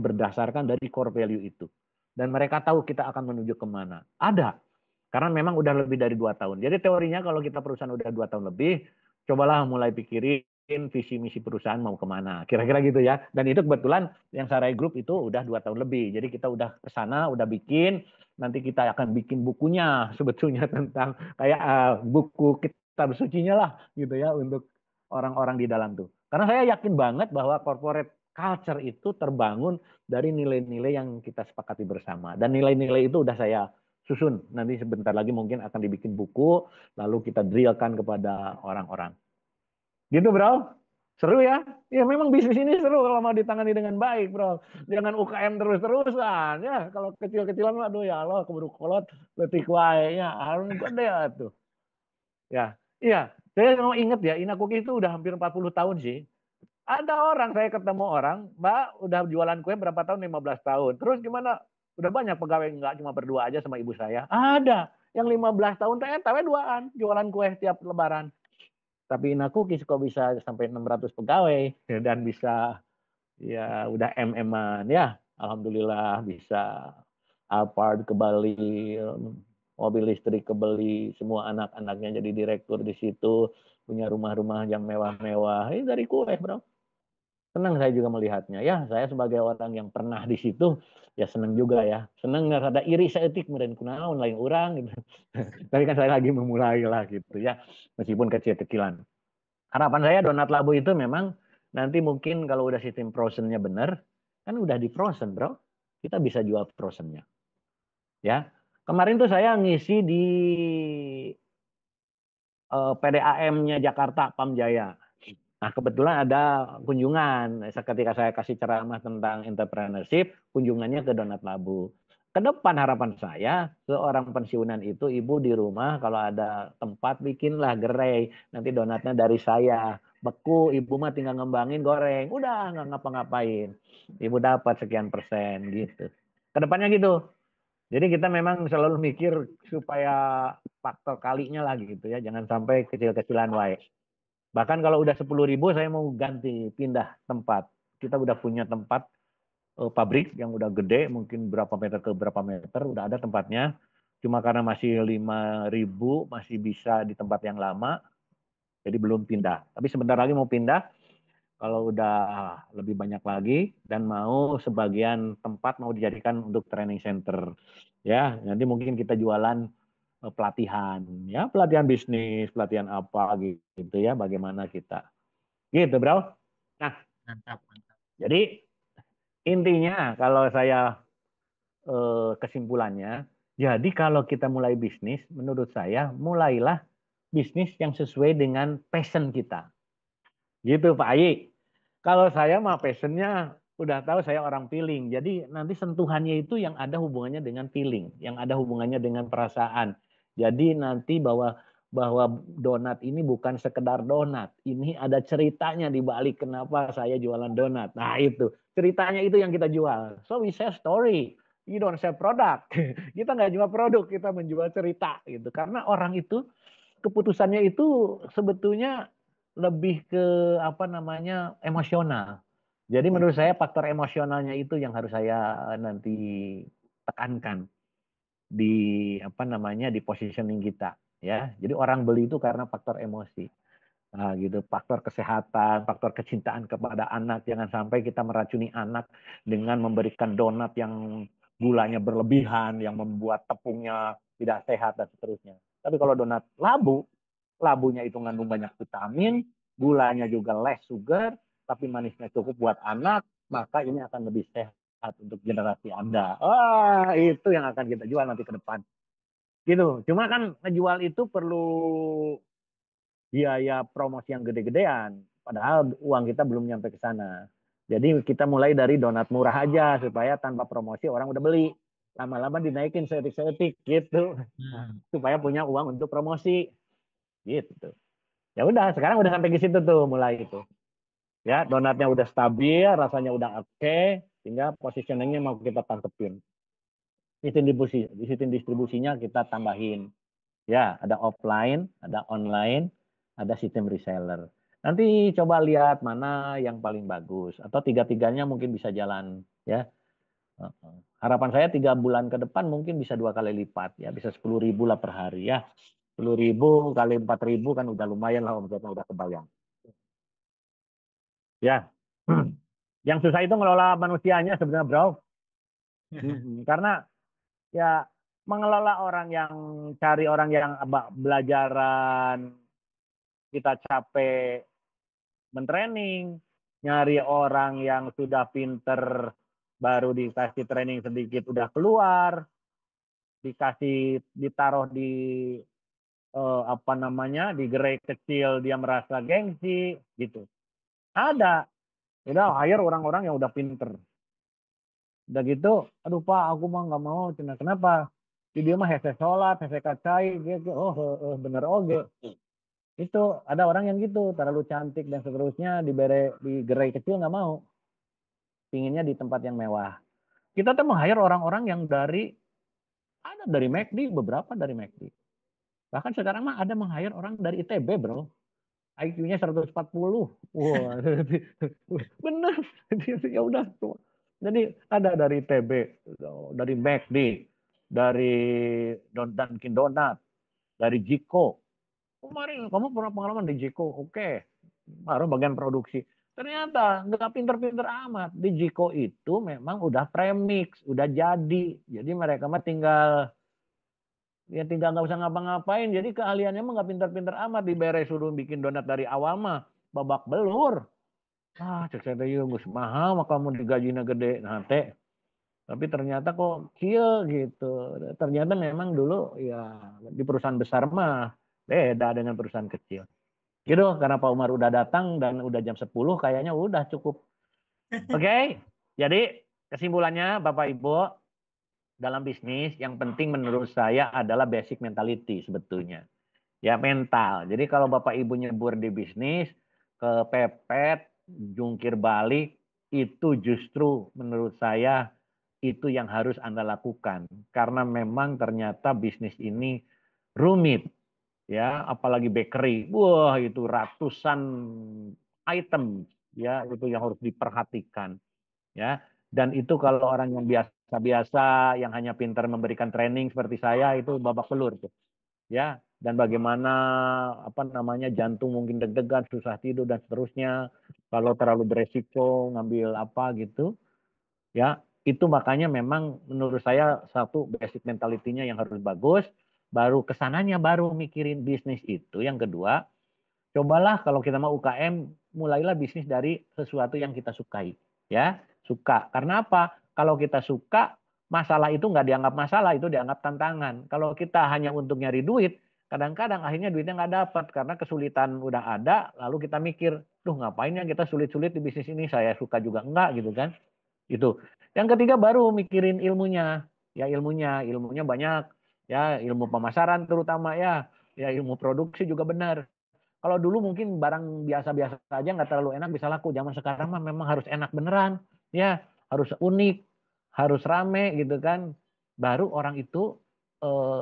berdasarkan dari core value itu. Dan mereka tahu kita akan menuju kemana. Ada. Karena memang udah lebih dari 2 tahun. Jadi teorinya kalau kita perusahaan udah 2 tahun lebih, cobalah mulai pikirin visi misi perusahaan mau kemana. Kira-kira gitu ya. Dan itu kebetulan yang Sarai Group itu udah 2 tahun lebih. Jadi kita udah ke sana, udah bikin. Nanti kita akan bikin bukunya sebetulnya tentang kayak buku kitab sucinya lah gitu ya untuk orang-orang di dalam tuh. Karena saya yakin banget bahwa corporate culture itu terbangun dari nilai-nilai yang kita sepakati bersama. Dan nilai-nilai itu udah saya susun. Nanti sebentar lagi mungkin akan dibikin buku, lalu kita drillkan kepada orang-orang. Gitu, Bro. Seru ya? Ya memang bisnis ini seru kalau mau ditangani dengan baik, Bro. Jangan UKM terus-terusan. Ya, kalau kecil-kecilan, aduh ya Allah, keburu kolot, letik wae. Ya, harus gede tuh. Ya, iya. Saya mau inget ya, Ina Cookies itu udah hampir 40 tahun sih. Ada orang, saya ketemu orang, Mbak, udah jualan kue berapa tahun? 15 tahun. Terus gimana? Udah banyak pegawai, nggak cuma berdua aja sama ibu saya. Ada yang 15 tahun, tahu duaan, jualan kue tiap lebaran. Tapi Ina Cookies kok bisa sampai 600 pegawai dan bisa ya udah MM-an ya. Alhamdulillah bisa Alphard ke Bali, mobil listrik kebeli, semua anak-anaknya jadi direktur di situ, punya rumah-rumah yang mewah-mewah. Ini dari kue, Bro. Senang saya juga melihatnya. Ya, saya sebagai orang yang pernah di situ, ya senang juga ya. Senang nggak ada iri seetik meren kunaon lain orang gitu. Tapi kan saya lagi memulai lah gitu ya, meskipun kecil-kecilan. Harapan saya Donat Labu itu memang nanti mungkin kalau udah sistem frozennya benar, kan udah di frozen, Bro. kita bisa jual frozennya. Ya, kemarin tuh saya ngisi di PDAM-nya Jakarta, Pamjaya. Nah, kebetulan ada kunjungan. Ketika saya kasih ceramah tentang entrepreneurship, kunjungannya ke Donat Labu. Ke depan harapan saya, seorang pensiunan itu ibu di rumah kalau ada tempat bikinlah gerai. Nanti donatnya dari saya. Beku, ibu mah tinggal ngembangin goreng. Udah nggak ngapa-ngapain. Ibu dapat sekian persen gitu. Ke depannya gitu. Jadi kita memang selalu mikir supaya faktor kalinya lah gitu ya. Jangan sampai kecil-kecilan wae. Bahkan kalau udah 10.000 saya mau ganti, pindah tempat. Kita udah punya tempat pabrik yang udah gede, mungkin berapa meter ke berapa meter, udah ada tempatnya. Cuma karena masih 5.000, masih bisa di tempat yang lama, jadi belum pindah. Tapi sebentar lagi mau pindah, kalau udah lebih banyak lagi, dan mau sebagian tempat mau dijadikan untuk training center. Ya, nanti mungkin kita jualan pelatihan, ya pelatihan bisnis, pelatihan apa gitu ya, bagaimana kita. Gitu, bro. Nah, Mantap, mantap. jadi intinya kalau saya kesimpulannya, jadi kalau kita mulai bisnis, menurut saya mulailah bisnis yang sesuai dengan passion kita. Gitu Pak Ayi. Kalau saya mah passionnya udah tahu saya orang feeling. Jadi nanti sentuhannya itu yang ada hubungannya dengan feeling, yang ada hubungannya dengan perasaan. Jadi nanti bahwa donat ini bukan sekedar donat. Ini ada ceritanya di balik kenapa saya jualan donat. Nah itu, ceritanya itu yang kita jual. So we sell story. You don't sell product. Kita nggak jual produk, kita menjual cerita gitu. Karena orang itu keputusannya itu sebetulnya lebih ke apa namanya emosional. Jadi menurut saya faktor emosionalnya itu yang harus saya nanti tekankan di apa namanya di positioning kita ya. Jadi orang beli itu karena faktor emosi. Nah, gitu, faktor kesehatan, faktor kecintaan kepada anak. Jangan sampai kita meracuni anak dengan memberikan donat yang gulanya berlebihan, yang membuat tepungnya tidak sehat dan seterusnya. Tapi kalau donat labu, labunya itu mengandung banyak vitamin, gulanya juga less sugar, tapi manisnya cukup buat anak, maka ini akan lebih sehat untuk generasi Anda. Wah, itu yang akan kita jual nanti ke depan. Gitu. Cuma kan ngejual itu perlu biaya promosi yang gede-gedean. Padahal uang kita belum nyampe ke sana. Jadi kita mulai dari donat murah aja supaya tanpa promosi orang udah beli. Lama-lama dinaikin seetik-seetik gitu. Supaya punya uang untuk promosi. Gitu. Ya udah, sekarang udah sampai ke situ tuh mulai itu. Ya, donatnya udah stabil, rasanya udah oke, tinggal positioningnya mau kita tangkepin. Sistem distribusinya kita tambahin. Ya, ada offline, ada online, ada sistem reseller. Nanti coba lihat mana yang paling bagus atau tiga-tiganya mungkin bisa jalan ya. Harapan saya 3 bulan ke depan mungkin bisa 2 kali lipat ya, bisa 10.000 lah per hari ya. 10.000 kali 4.000 kan udah lumayan lah omsetnya udah kebayang. Ya. Yang susah itu ngelola manusianya sebenarnya, Bro. Karena ya mengelola orang yang cari orang yang belajaran kita capek mentraining, nyari orang yang sudah pinter baru dikasih training sedikit udah keluar, dikasih ditaruh di apa namanya di gerai kecil dia merasa gengsi gitu. Ada, udah hire orang-orang yang udah pinter. Udah gitu, aduh Pak, aku mah nggak mau. Kenapa? Dia mah hese sholat, hese kacai, gitu. Oh, bener oge. Itu ada orang yang gitu, terlalu cantik dan seterusnya di gerai kecil nggak mau. Pinginnya di tempat yang mewah. Kita tuh meng-hire orang-orang yang ada dari McD, beberapa dari McD. Bahkan sekarang mah ada meng-hire orang dari ITB, Bro. IQ-nya 140. Wah, bener. Ya udah. Jadi ada dari ITB, dari McD, dari Dunkin Donut, dari Jiko. Kemarin kamu pernah pengalaman di Jiko? Oke. Baru bagian produksi. Ternyata nggak pinter-pinter amat. Di Jiko itu memang udah premix, udah jadi. Jadi mereka mah tinggal nggak usah ngapa-ngapain. Jadi keahliannya mah nggak pinter-pinter amat. Diberes suruh bikin donat dari awal mah babak belur. Cek saya teh gus mahal mah kamu digajinya gede. Nah teh Tapi ternyata kok kecil gitu. Ternyata memang dulu ya di perusahaan besar mah beda dengan perusahaan kecil. Gitu, karena Pak Umar udah datang dan udah jam 10 kayaknya udah cukup. Oke, jadi kesimpulannya Bapak Ibu, dalam bisnis yang penting menurut saya adalah basic mentality sebetulnya. Ya mental. Jadi kalau Bapak Ibu nyebur di bisnis, kepepet, jungkir balik, itu justru menurut saya itu yang harus Anda lakukan. Karena memang ternyata bisnis ini rumit. Ya, apalagi bakery. Wah, itu ratusan item ya, itu yang harus diperhatikan. Ya, dan itu kalau orang yang biasa-biasa yang hanya pintar memberikan training seperti saya itu babak belur tuh. Ya, dan bagaimana apa namanya jantung mungkin deg-degan, susah tidur dan seterusnya. Kalau terlalu beresiko ngambil apa gitu, ya itu makanya memang menurut saya satu basic mentality-nya yang harus bagus, baru kesananya baru mikirin bisnis itu. Yang kedua, cobalah kalau kita mau UKM, mulailah bisnis dari sesuatu yang kita sukai. Ya, suka. Karena apa? Kalau kita suka, masalah itu nggak dianggap masalah, itu dianggap tantangan. Kalau kita hanya untuk nyari duit, kadang-kadang akhirnya duitnya nggak dapat karena kesulitan udah ada, lalu kita mikir, duh ngapain ya kita sulit-sulit di bisnis ini, saya suka juga enggak gitu kan. Itu. Yang ketiga baru mikirin ilmunya. Ya ilmunya banyak. Ya ilmu pemasaran terutama ya. Ya ilmu produksi juga benar. Kalau dulu mungkin barang biasa-biasa saja nggak terlalu enak bisa laku. Zaman sekarang mah memang harus enak beneran. Ya harus unik, harus rame gitu kan. Baru orang itu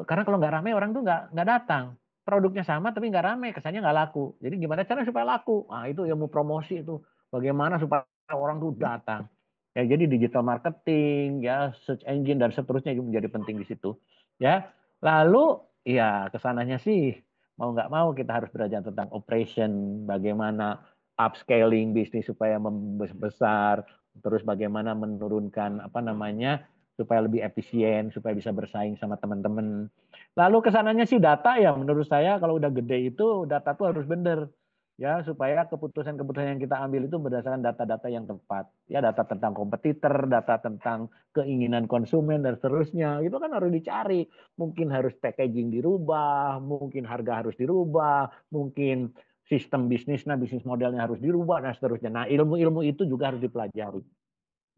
karena kalau nggak rame orang tuh nggak datang. Produknya sama tapi nggak rame, kesannya nggak laku. Jadi gimana caranya supaya laku? Nah itu ilmu promosi itu. Bagaimana supaya orang tuh datang. Ya jadi digital marketing, ya search engine dan seterusnya itu menjadi penting di situ. Ya lalu ya kesananya sih mau nggak mau kita harus belajar tentang operation, bagaimana upscaling bisnis supaya membesar, terus bagaimana menurunkan apa namanya supaya lebih efisien, supaya bisa bersaing sama teman-teman. Lalu kesananya sih data ya menurut saya kalau udah gede itu data tuh harus bener ya supaya keputusan-keputusan yang kita ambil itu berdasarkan data-data yang tepat. Ya data tentang kompetitor, data tentang keinginan konsumen dan seterusnya. Itu kan harus dicari. Mungkin harus packaging dirubah, mungkin harga harus dirubah, mungkin sistem bisnisnya, bisnis modelnya harus dirubah dan seterusnya. Nah, ilmu-ilmu itu juga harus dipelajari.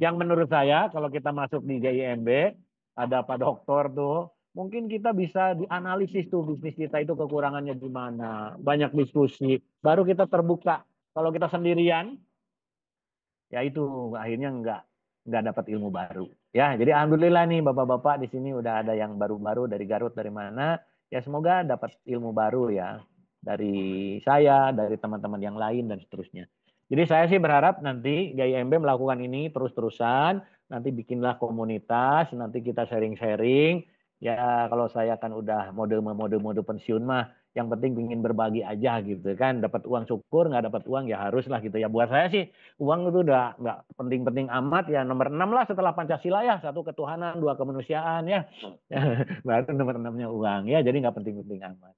Yang menurut saya kalau kita masuk di GIMB, ada Pak Doktor tuh, mungkin kita bisa dianalisis tuh bisnis kita itu kekurangannya di mana. Banyak diskusi, baru kita terbuka. Kalau kita sendirian, ya itu akhirnya nggak dapat ilmu baru. Ya, jadi alhamdulillah nih bapak-bapak di sini udah ada yang baru-baru dari Garut dari mana. Ya semoga dapat ilmu baru ya dari saya, dari teman-teman yang lain dan seterusnya. Jadi saya sih berharap nanti GIMB melakukan ini terus-terusan, nanti bikinlah komunitas, nanti kita sharing-sharing. Ya kalau saya kan udah mode pensiun mah, yang penting ingin berbagi aja gitu kan. Dapat uang syukur, nggak dapat uang ya haruslah gitu ya. Buat saya sih uang itu udah nggak penting-penting amat ya. Nomor 6 lah setelah Pancasila ya, satu ketuhanan, dua kemanusiaan ya. Baru nomor 6-nya uang ya, jadi nggak penting-penting amat.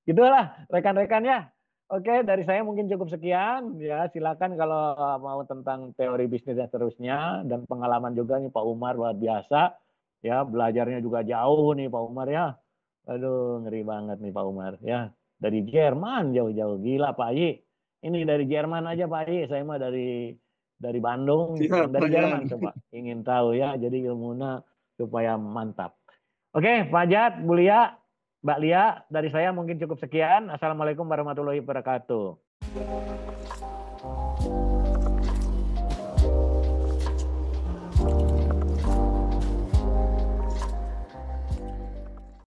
Gitulah rekan-rekan ya. Oke, dari saya mungkin cukup sekian ya. Silakan kalau mau tentang teori bisnis dan seterusnya dan pengalaman juga nih Pak Umar luar biasa. Ya, belajarnya juga jauh nih Pak Umar ya. Aduh, ngeri banget nih Pak Umar ya. Dari Jerman jauh-jauh gila Pak Haji. Ini dari Jerman aja Pak Haji, saya mah dari Bandung, yang dari Jerman coba ingin tahu ya. Jadi ilmunya supaya mantap. Oke, Pak Jat, Bu Lia, Mbak Lia, dari saya mungkin cukup sekian. Assalamualaikum warahmatullahi wabarakatuh.